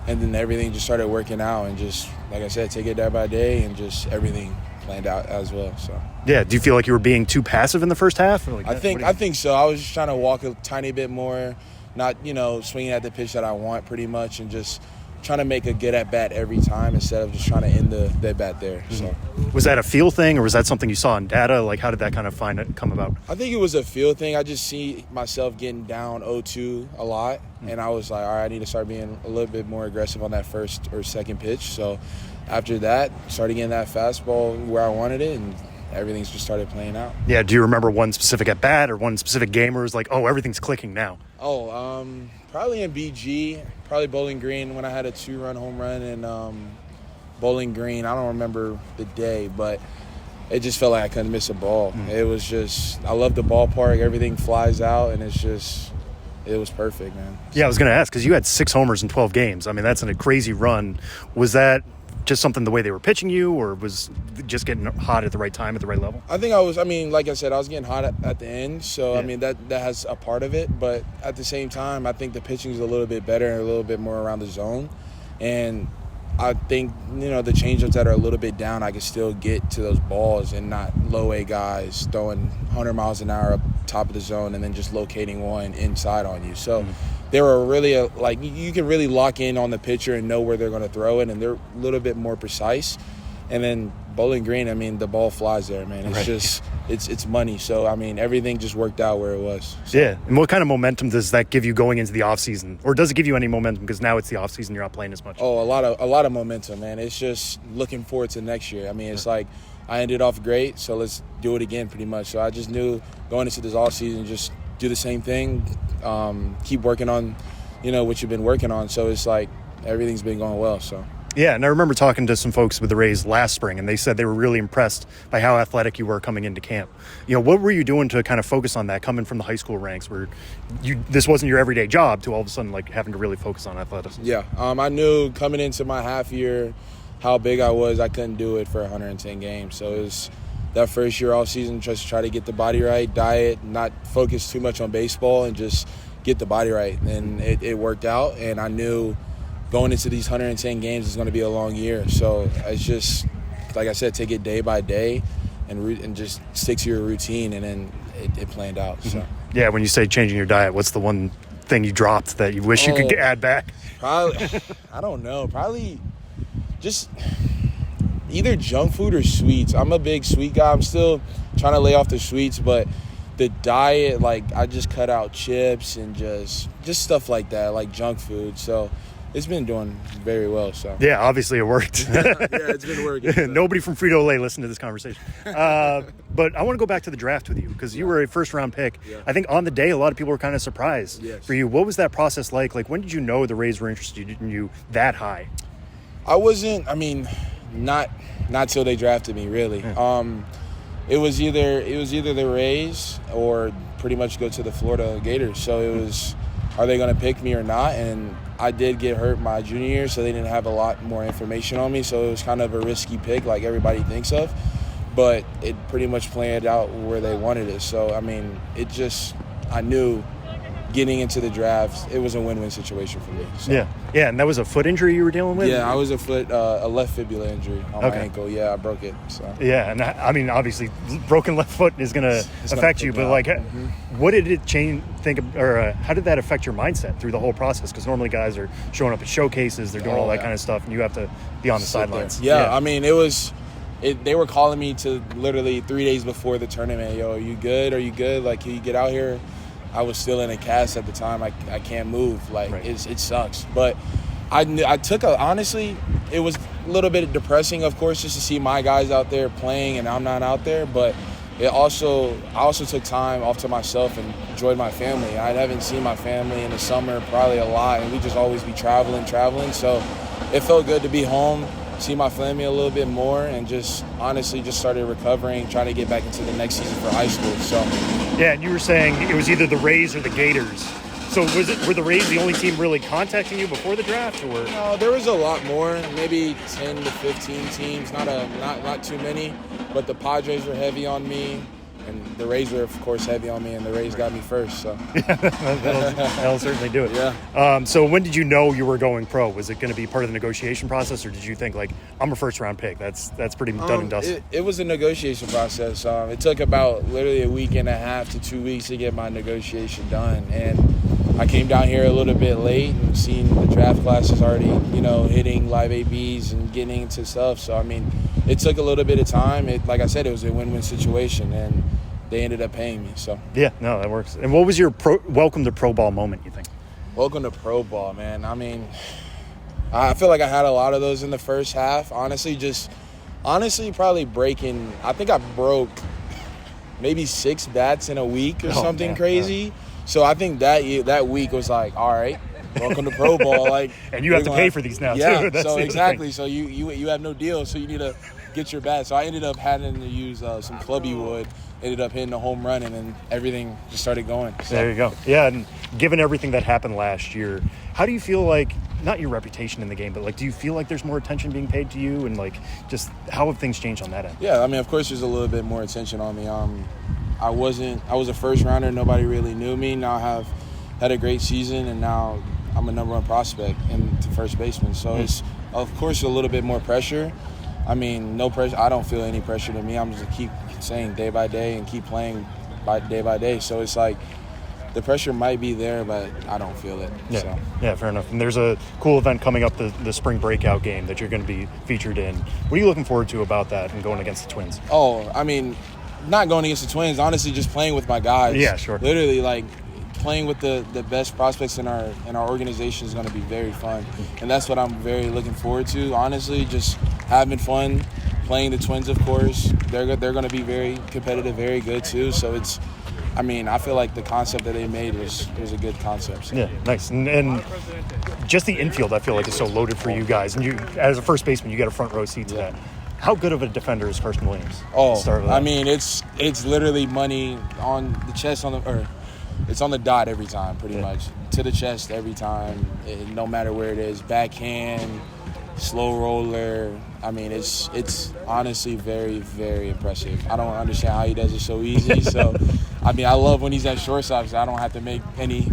and then everything just started working out, and just, like I said, take it day by day, and just everything planned out as well. So yeah, do you feel like you were being too passive in the first half? I think so. I was just trying to walk a tiny bit more, not swinging at the pitch that I want pretty much, and just trying to make a good at bat every time instead of just trying to end the at bat there. So was that a feel thing, or was that something you saw in data? Like, how did that kind of come about? I think it was a feel thing. I just see myself getting down 0-2 a lot, and I was like, all right, I need to start being a little bit more aggressive on that first or second pitch. So after that, started getting that fastball where I wanted it, and everything's just started playing out. Yeah, do you remember one specific at bat or one specific game where it was like, oh, everything's clicking now? Probably in BG, probably Bowling Green when I had a 2-run home run in Bowling Green. I don't remember the day, but it just felt like I couldn't miss a ball. It was just, I love the ballpark. Everything flies out, and it was perfect, man. Yeah, I was going to ask, because you had 6 homers in 12 games. I mean, that's a crazy run. Was that just something the way they were pitching you, or was just getting hot at the right time at the right level? I think like I said, I was getting hot at the end. So, yeah. I mean, that has a part of it. But at the same time, I think the pitching is a little bit better and a little bit more around the zone. And I think, the changeups that are a little bit down, I can still get to those balls and not low A guys throwing 100 miles an hour up top of the zone and then just locating one inside on you. So they were really, you can really lock in on the pitcher and know where they're going to throw it, and they're a little bit more precise. And then Bowling Green, I mean, the ball flies there, man. It's just, it's money. So, I mean, everything just worked out where it was. So. Yeah. And what kind of momentum does that give you going into the offseason? Or does it give you any momentum because now it's the offseason, you're not playing as much? Oh, a lot of momentum, man. It's just looking forward to next year. I mean, it's like I ended off great, so let's do it again pretty much. So I just knew going into this offseason, just do the same thing, keep working on, what you've been working on. So it's like everything's been going well, so. Yeah, and I remember talking to some folks with the Rays last spring, and they said they were really impressed by how athletic you were coming into camp. What were you doing to kind of focus on that, coming from the high school ranks where this wasn't your everyday job, to all of a sudden having to really focus on athleticism? Yeah, I knew coming into my half year how big I was. I couldn't do it for 110 games. So it was that first year off season, just try to get the body right, diet, not focus too much on baseball, and just get the body right. And it worked out, and I knew going into these 110 games is going to be a long year. So it's just, like I said, take it day by day and just stick to your routine, and then it planned out. So. Yeah, when you say changing your diet, what's the one thing you dropped that you wish you could add back? Probably, I don't know. Probably just either junk food or sweets. I'm a big sweet guy. I'm still trying to lay off the sweets, but the diet, like, I just cut out chips and just stuff like that, like junk food. So it's been doing very well. So yeah, obviously it worked. Yeah, it's been working. So. Nobody from Frito-Lay listened to this conversation. But I want to go back to the draft with you because you were a first-round pick. Yeah. I think on the day, a lot of people were kind of surprised for you. What was that process like? Like, when did you know the Rays were interested in you that high? I wasn't. I mean, not till they drafted me, really. Yeah. It was either the Rays or pretty much go to the Florida Gators. So it was, are they going to pick me or not? And I did get hurt my junior year, so they didn't have a lot more information on me. So it was kind of a risky pick, like everybody thinks of. But it pretty much played out where they wanted it. So, I mean, I knew getting into the draft, it was a win-win situation for me. So. Yeah, and that was a foot injury you were dealing with? Yeah, I was a left fibula injury on my ankle. Yeah, I broke it. So. Yeah, and I mean, obviously, broken left foot is going to affect you, but like, what did it how did that affect your mindset through the whole process? Because normally guys are showing up at showcases, they're doing all that kind of stuff, and you have to be on the sidelines. Yeah, I mean, they were calling me to literally 3 days before the tournament. Yo, are you good? Like, can you get out here? I was still in a cast at the time. I can't move. Like, it sucks. But I took honestly, it was a little bit depressing, of course, just to see my guys out there playing and I'm not out there. But I also took time off to myself and enjoyed my family. I haven't seen my family in the summer probably a lot, and we just always be traveling. So it felt good to be home, see my family a little bit more, and just honestly just started recovering, trying to get back into the next season for high school. So yeah, and you were saying it was either the Rays or the Gators. So were the Rays the only team really contacting you before the draft, or? No, there was a lot more, maybe 10 to 15 teams, not too many, but the Padres were heavy on me. And the Rays were, of course, heavy on me, and the Rays got me first. So yeah, that'll certainly do it. Yeah. So when did you know you were going pro? Was it going to be part of the negotiation process, or did you think, like, I'm a first-round pick? That's pretty done and dusted. It was a negotiation process. It took about literally a week and a half to 2 weeks to get my negotiation done. And I came down here a little bit late and seen the draft classes already, hitting live ABs and getting into stuff. So, I mean, it took a little bit of time. Like I said, it was a win-win situation, and they ended up paying me. So yeah, no, that works. And what was your welcome to pro ball moment, you think? Welcome to pro ball, man. I mean, I feel like I had a lot of those in the first half. Honestly, probably breaking. I think I broke maybe 6 bats in a week or something crazy. So I think that week was like, all right, welcome to pro ball. Like, and you have to pay for these now, too. That's so exactly. So you have no deal, so you need to get your bat. So I ended up having to use some clubby wood. Ended up hitting a home run, and then everything just started going. So. There you go. Yeah, and given everything that happened last year, how do you feel like, not your reputation in the game, but like, do you feel like there's more attention being paid to you, and like, just how have things changed on that end? Yeah, I mean, of course, there's a little bit more attention on me. I was a first rounder. Nobody really knew me. Now I have had a great season, and now I'm a number 1 prospect and first baseman. So it's, of course, a little bit more pressure. I mean, no pressure. I don't feel any pressure to me. I'm just keep saying day by day and keep playing day by day. So it's like the pressure might be there, but I don't feel it. Yeah, so. Yeah, fair enough. And there's a cool event coming up, the Spring Breakout game that you're going to be featured in. What are you looking forward to about that and going against the Twins? Oh, I mean, not going against the Twins. Honestly, just playing with my guys. Yeah, sure. Literally, like, playing with the best prospects in our organization is going to be very fun, and that's what I'm very looking forward to. Honestly, just having fun, playing the Twins. Of course, they're going to be very competitive, very good too. So it's, I mean, I feel like the concept that they made was a good concept. So. Yeah, nice. And just the infield, I feel like, is so loaded for you guys. And you, as a first baseman, you get a front row seat to that. How good of a defender is Carson Williams? Oh, I mean, it's literally money on the chest it's on the dot every time, pretty much. To the chest every time, no matter where it is. Backhand, slow roller. I mean, it's honestly very, very impressive. I don't understand how he does it so easy. So, I mean, I love when he's at shortstop, so I don't have to make any,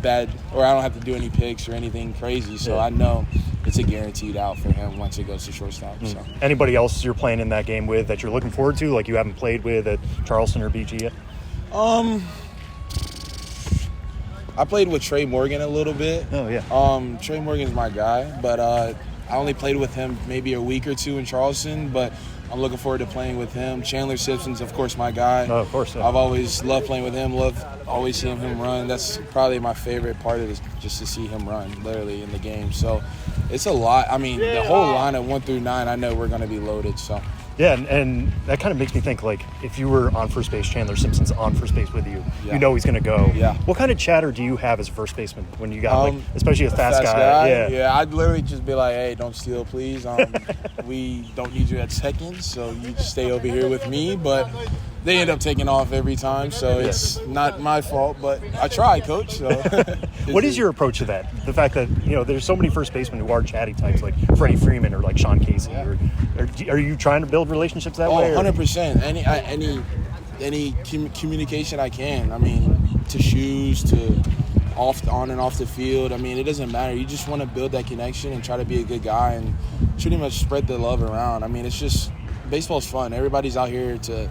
bad, or I don't have to do any picks or anything crazy. So I know it's a guaranteed out for him once it goes to shortstop. So. Anybody else you're playing in that game with that you're looking forward to, like you haven't played with at Charleston or BG yet? I played with Trey Morgan a little bit. Oh, yeah. Trey Morgan's my guy, but I only played with him maybe a week or two in Charleston, but I'm looking forward to playing with him. Chandler Simpson's, of course, my guy. Oh, of course. Yeah. I've always loved playing with him, always seeing him run. That's probably my favorite part of this, just to see him run, literally, in the game. So it's a lot. I mean, the whole line of 1 through 9, I know we're going to be loaded, so. Yeah, and that kind of makes me think, like, if you were on first base, Chandler Simpson's on first base with you, you know he's going to go. Yeah. What kind of chatter do you have as a first baseman when you got, like, especially a fast guy? Yeah, I'd literally just be like, hey, don't steal, please. We don't need you at second, so you just stay over here with me. But they end up taking off every time, so it's not my fault, but I try, coach. So. What is your approach to that? The fact that, there's so many first basemen who are chatty types, like Freddie Freeman or like Sean Casey. Are you trying to build relationships that way? 100%. Any communication I can. I mean, to shoes, to on and off the field. I mean, it doesn't matter. You just want to build that connection and try to be a good guy and pretty much spread the love around. I mean, it's just, baseball's fun. Everybody's out here to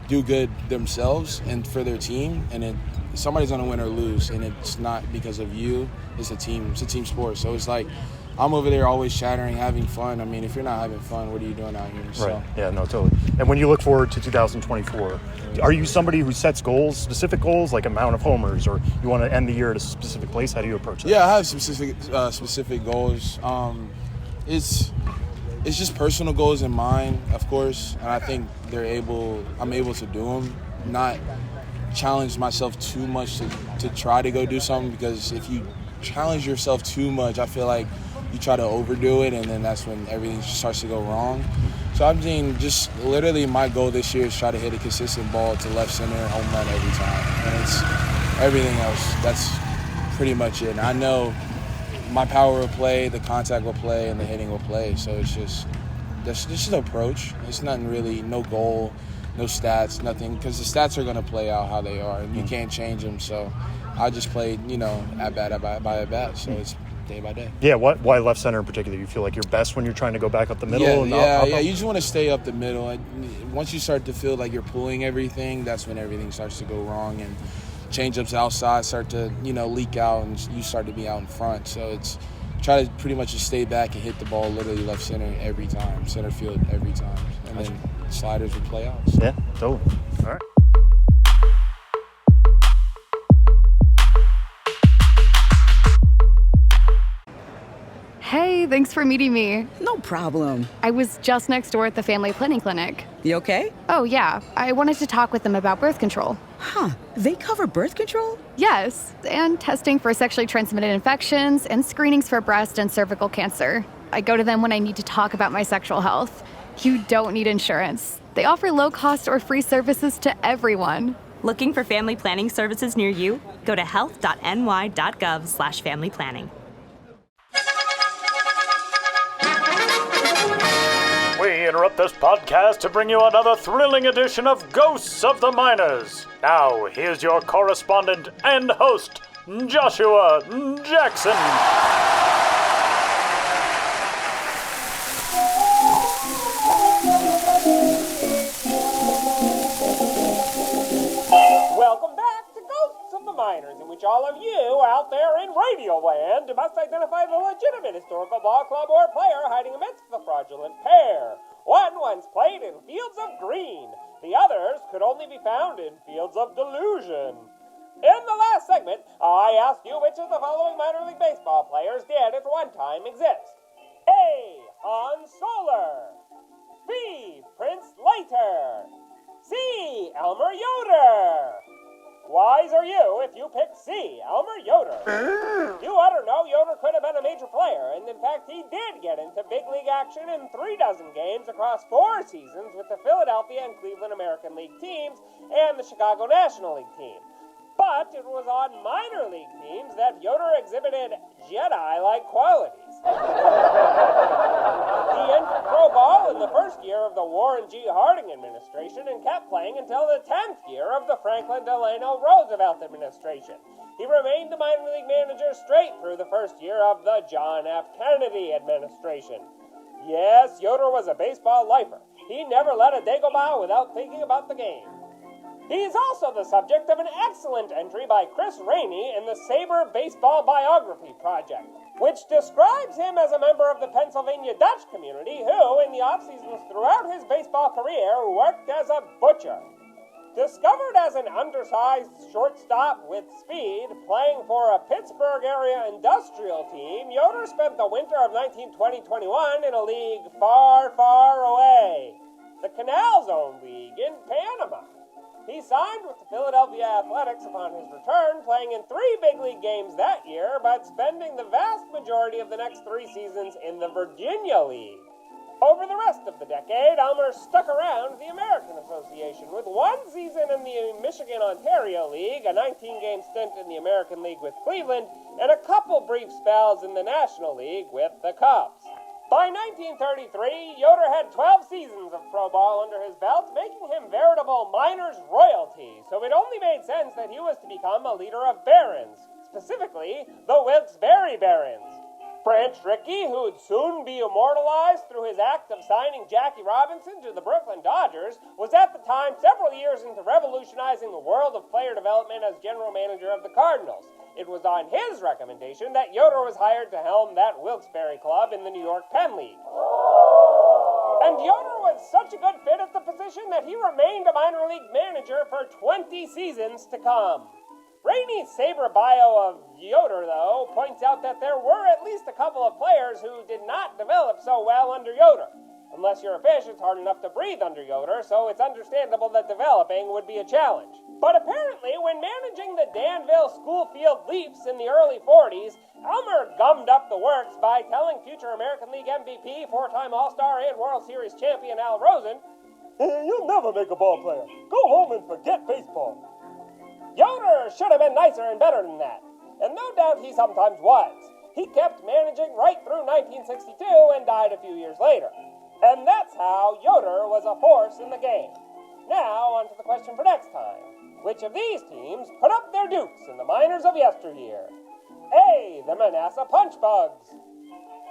do good themselves and for their team, and somebody's going to win or lose, and it's not because of you. It's a team sport. So it's like, I'm over there always chattering, having fun. I mean, if you're not having fun, what are you doing out here? So. Right. Yeah, no, totally. And when you look forward to 2024, are you somebody who sets goals, specific goals, like amount of homers, or you want to end the year at a specific place? How do you approach that? Yeah, I have specific goals. It's just personal goals in mind, of course, and I think I'm able to do them. Not challenge myself too much to try to go do something, because if you challenge yourself too much, I feel like you try to overdo it, and then that's when everything starts to go wrong. So I'm saying, just literally my goal this year is try to hit a consistent ball to left center, home run every time. And it's everything else. That's pretty much it. And I know my power will play, the contact will play, and the hitting will play. So that's just an approach. It's nothing really, no goal, no stats, nothing, because the stats are going to play out how they are, and you can't change them. So I just played, at bat by at bat. So it's day by day. Yeah, why left center in particular? You feel like you're best when you're trying to go back up the middle? Yeah. You just want to stay up the middle. And once you start to feel like you're pulling everything, that's when everything starts to go wrong, and change-ups outside start to, leak out, and you start to be out in front. So it's try to pretty much just stay back and hit the ball literally left center every time, center field every time, and then sliders would play out. So. Yeah, totally. All right. Hey, thanks for meeting me. No problem. I was just next door at the family planning clinic. You okay? Oh, yeah. I wanted to talk with them about birth control. Huh. They cover birth control? Yes, and testing for sexually transmitted infections and screenings for breast and cervical cancer. I go to them when I need to talk about my sexual health. You don't need insurance. They offer low-cost or free services to everyone. Looking for family planning services near you? Go to health.ny.gov/familyplanning. We interrupt this podcast to bring you another thrilling edition of Ghosts of the Miners. Now, here's your correspondent and host, Joshua Jackson. Welcome back to Ghosts of the Miners, in which all of you out there in radio land must identify the legitimate historical ball club or player hiding amidst the fraudulent pair. One once played in fields of green. The others could only be found in fields of delusion. In the last segment, I asked you which of the following minor league baseball players did at one time exist. A. Hans Soler. B. Prince Leiter. C. Elmer Yoder. Wise are you if you pick C, Elmer Yoder. You ought to know Yoder could have been a major player, and in fact he did get into big league action in 36 games across 4 seasons with the Philadelphia and Cleveland American League teams and the Chicago National League team. But it was on minor league teams that Yoder exhibited Jedi-like qualities. He entered pro ball in the first year of the Warren G. Harding administration and kept playing until the 10th year of the Franklin Delano Roosevelt administration. He remained the minor league manager straight through the first year of the John F. Kennedy administration. Yes, Yoder was a baseball lifer. He never let a day go by without thinking about the game. He is also the subject of an excellent entry by Chris Rainey in the Sabre Baseball Biography Project, which describes him as a member of the Pennsylvania Dutch community who, in the off-seasons throughout his baseball career, worked as a butcher. Discovered as an undersized shortstop with speed, playing for a Pittsburgh area industrial team, Yoder spent the winter of 1920-21 in a league far, far away, the Canal Zone League in Panama. He signed with the Philadelphia Athletics upon his return, playing in 3 big league games that year, but spending the vast majority of the next 3 seasons in the Virginia League. Over the rest of the decade, Elmer stuck around the American Association with 1 season in the Michigan-Ontario League, a 19-game stint in the American League with Cleveland, and a couple brief spells in the National League with the Cubs. By 1933, Yoder had 12 seasons of pro ball under his belt, making him veritable minors royalty, so it only made sense that he was to become a leader of Barons, specifically the Wilkes-Barre Barons. Branch Rickey, who'd soon be immortalized through his act of signing Jackie Robinson to the Brooklyn Dodgers, was at the time several years into revolutionizing the world of player development as general manager of the Cardinals. It was on his recommendation that Yoder was hired to helm that Wilkes-Barre club in the New York Penn League. And Yoder was such a good fit at the position that he remained a minor league manager for 20 seasons to come. Rainey's Sabre bio of Yoder, though, points out that there were at least a couple of players who did not develop so well under Yoder. Unless you're a fish, it's hard enough to breathe under Yoder, so it's understandable that developing would be a challenge. But apparently, when managing the Danville Schoolfield Leafs in the early 40s, Elmer gummed up the works by telling future American League MVP, 4-time All-Star and World Series champion Al Rosen, "You'll never make a ball player. Go home and forget baseball." Yoder should have been nicer and better than that, and no doubt he sometimes was. He kept managing right through 1962 and died a few years later. And that's how Yoder was a force in the game. Now, on to the question for next time. Which of these teams put up their dukes in the minors of yesteryear? A, the Manassas Punchbugs.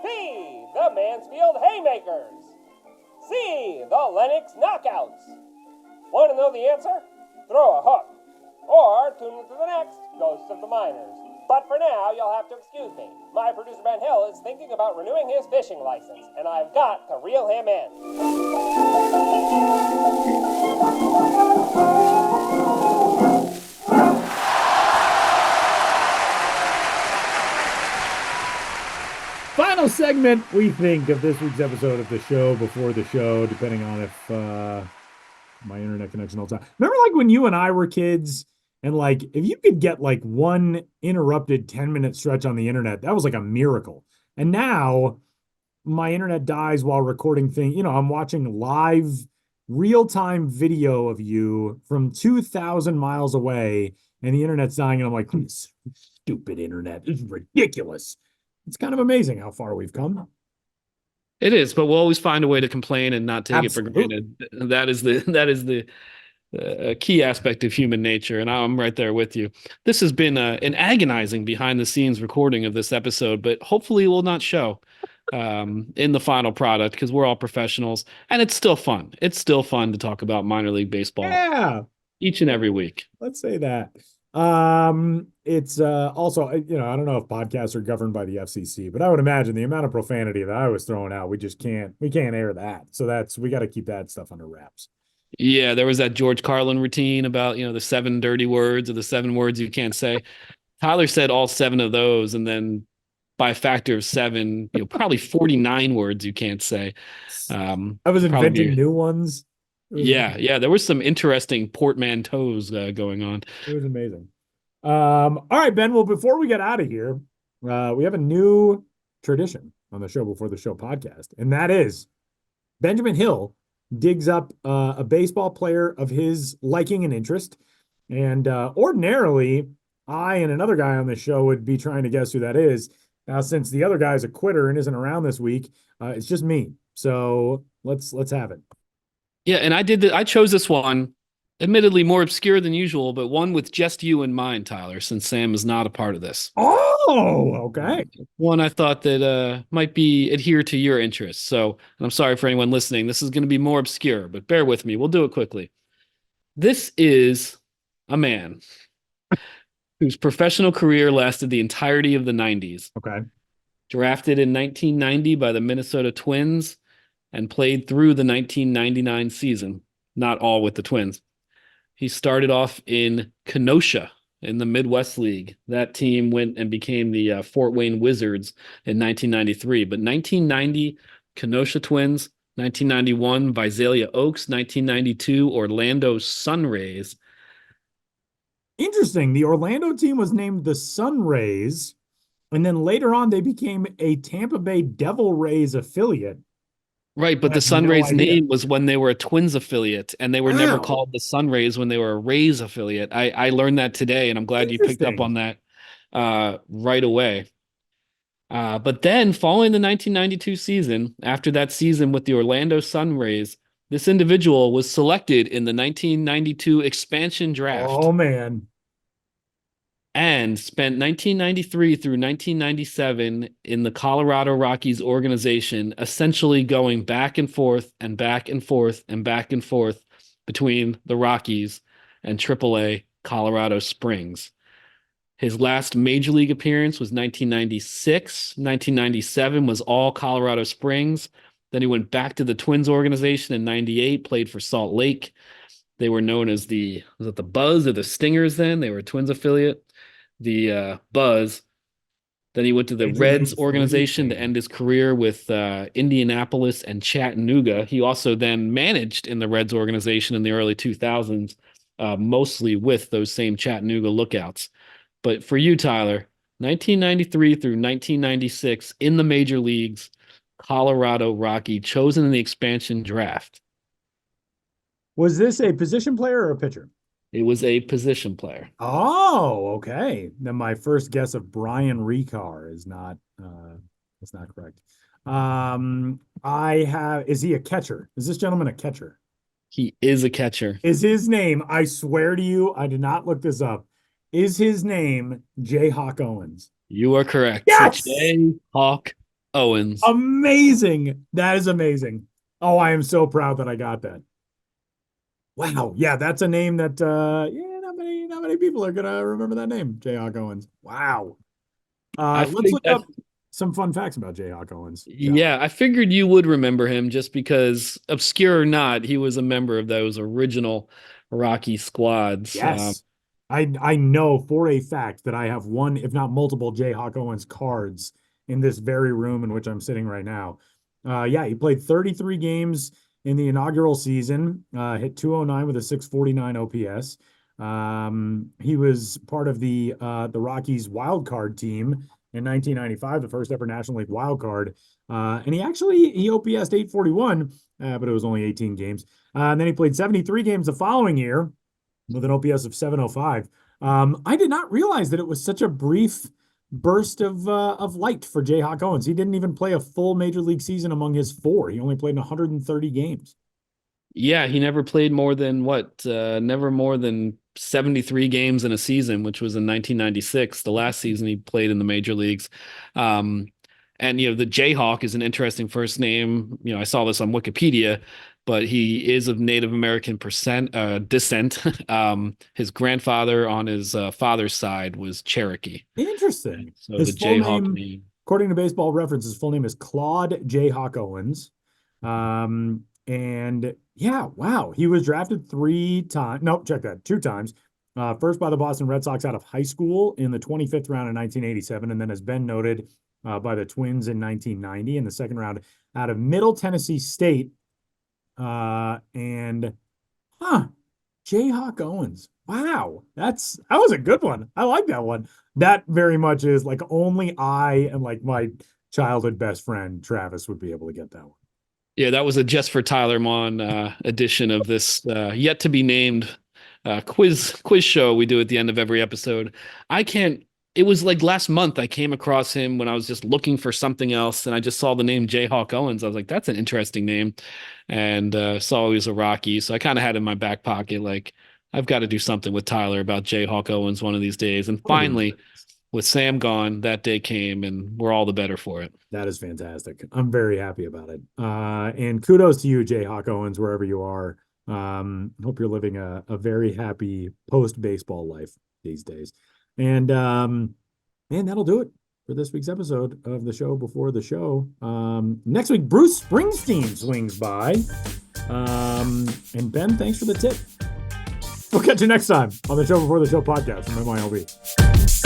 B, the Mansfield Haymakers. C, the Lenox Knockouts. Want to know the answer? Throw a hook. Or tune into the next Ghosts of the Minors. But for now, you'll have to excuse me. My producer Ben Hill is thinking about renewing his fishing license, and I've got to reel him in. Final segment, we think, of this week's episode of the show before the show, depending on if my internet connection holds out. Remember, like, when you and I were kids, and, like, if you could get, like, one interrupted 10-minute stretch on the internet, that was, like, a miracle. And now my internet dies while recording things. You know, I'm watching live, real-time video of you from 2,000 miles away, and the internet's dying, and I'm like, stupid internet. This is ridiculous. It's kind of amazing how far we've come. It is, but we'll always find a way to complain and not take Absolutely. it for granted. That is the key aspect of human nature, and I'm right there with you. This has been an agonizing behind-the-scenes recording of this episode, but hopefully it will not show in the final product because we're all professionals, and it's still fun. It's still fun to talk about minor league baseball. Yeah, each and every week. Let's say that. It's also, you know, I don't know if podcasts are governed by the FCC, but I would imagine the amount of profanity that I was throwing out, we can't air that. So we got to keep that stuff under wraps. Yeah, there was that George Carlin routine about, you know, the 7 dirty words or the 7 words you can't say. Tyler said all 7 of those, and then by a factor of 7, you know, probably 49 words you can't say. I was inventing new ones. Yeah, there was some interesting portmanteaus going on. It was amazing. All right, Ben. Well, before we get out of here, we have a new tradition on the Show Before the Show podcast, and that is Benjamin Hill digs up a baseball player of his liking and interest. And ordinarily, I and another guy on the show would be trying to guess who that is. Now, since the other guy's a quitter and isn't around this week, it's just me. So let's have it. Yeah, and I chose this one, admittedly more obscure than usual, but one with just you in mind, Tyler, since Sam is not a part of this. Oh, okay. One I thought that might be adhere to your interests. So I'm sorry for anyone listening. This is going to be more obscure, but bear with me. We'll do it quickly. This is a man whose professional career lasted the entirety of the 90s. Okay. Drafted in 1990 by the Minnesota Twins and played through the 1999 season, not all with the Twins. He started off in Kenosha in the Midwest League. That team went and became the Fort Wayne Wizards in 1993. But 1990, Kenosha Twins. 1991, Visalia Oaks. 1992, Orlando Sunrays. Interesting. The Orlando team was named the Sunrays, and then later on they became a Tampa Bay Devil Rays affiliate. Right, but the Sunrays name was when they were a Twins affiliate, and they were never called the Sunrays when they were a Rays affiliate. I learned that today, and I'm glad you picked up on that right away. But then, following the 1992 season, after that season with the Orlando Sunrays, this individual was selected in the 1992 expansion draft. Oh, man. And spent 1993 through 1997 in the Colorado Rockies organization, essentially going back and forth and back and forth and back and forth between the Rockies and AAA Colorado Springs. His last major league appearance was 1996. 1997 was all Colorado Springs. Then he went back to the Twins organization in 98, played for Salt Lake. They were known as was it the Buzz or the Stingers then? They were a Twins affiliate. The Buzz. Then he went to the Reds organization to end his career with Indianapolis and Chattanooga. He also then managed in the Reds organization in the early 2000s, mostly with those same Chattanooga Lookouts. But for you, Tyler, 1993 through 1996 in the major leagues, Colorado Rocky, chosen in the expansion draft. Was this a position player or a pitcher? It was a position player. Oh, okay. Then my first guess of Brian Ricard is not correct. Is he a catcher? Is this gentleman a catcher? He is a catcher. Is his name, I swear to you, I did not look this up. Is his name Jayhawk Owens? You are correct. Yes! Jayhawk Owens. Amazing. That is amazing. Oh, I am so proud that I got that. Wow. Yeah, that's a name that not many people are gonna remember that name, Jayhawk Owens. Wow. Let's look up some fun facts about Jayhawk Owens. Yeah, I figured you would remember him just because, obscure or not, he was a member of those original Rocky squads. Yes. I know for a fact that I have one, if not multiple, Jayhawk Owens cards in this very room in which I'm sitting right now. Yeah, he played 33 games in the inaugural season, hit 209 with a 649 OPS. He was part of the Rockies wild card team in 1995, the first ever National League wild card. And he OPS'd 841, but it was only 18 games. And then he played 73 games the following year with an OPS of 705. I did not realize that it was such a brief burst of light for Jayhawk Owens. He didn't even play a full major league season among his four. He only played in 130 games. Yeah, he never played more than never more than 73 games in a season, which was in 1996, the last season he played in the major leagues. And, the Jayhawk is an interesting first name. I saw this on Wikipedia, but he is of Native American descent. His grandfather on his father's side was Cherokee. Interesting. So his the Jayhawk name, according to Baseball Reference, his full name is Claude Jayhawk Owens. And yeah, wow. He was drafted 2 times. First by the Boston Red Sox out of high school in the 25th round in 1987, and then has been noted by the Twins in 1990 in the second round out of Middle Tennessee State. Jayhawk Owens. Wow. That was a good one. I like that one. That very much is like only I and like my childhood best friend, Travis, would be able to get that one. Yeah, that was a Just for Tyler Mon edition of this yet to be named quiz show we do at the end of every episode. It was like last month I came across him when I was just looking for something else, and I just saw the name Jayhawk Owens. I was like, that's an interesting name, and saw he was a Rocky, so I kind of had it in my back pocket, like, I've got to do something with Tyler about Jayhawk Owens one of these days. And finally, with Sam gone, that day came, and we're all the better for it. That is fantastic. I'm very happy about it. And kudos to you, Jayhawk Owens, wherever you are Hope you're living a very happy post-baseball life these days. And that'll do it for this week's episode of the show before the show. Next week, Bruce Springsteen swings by. And Ben, thanks for the tip. We'll catch you next time on the Show Before the Show podcast from MILB.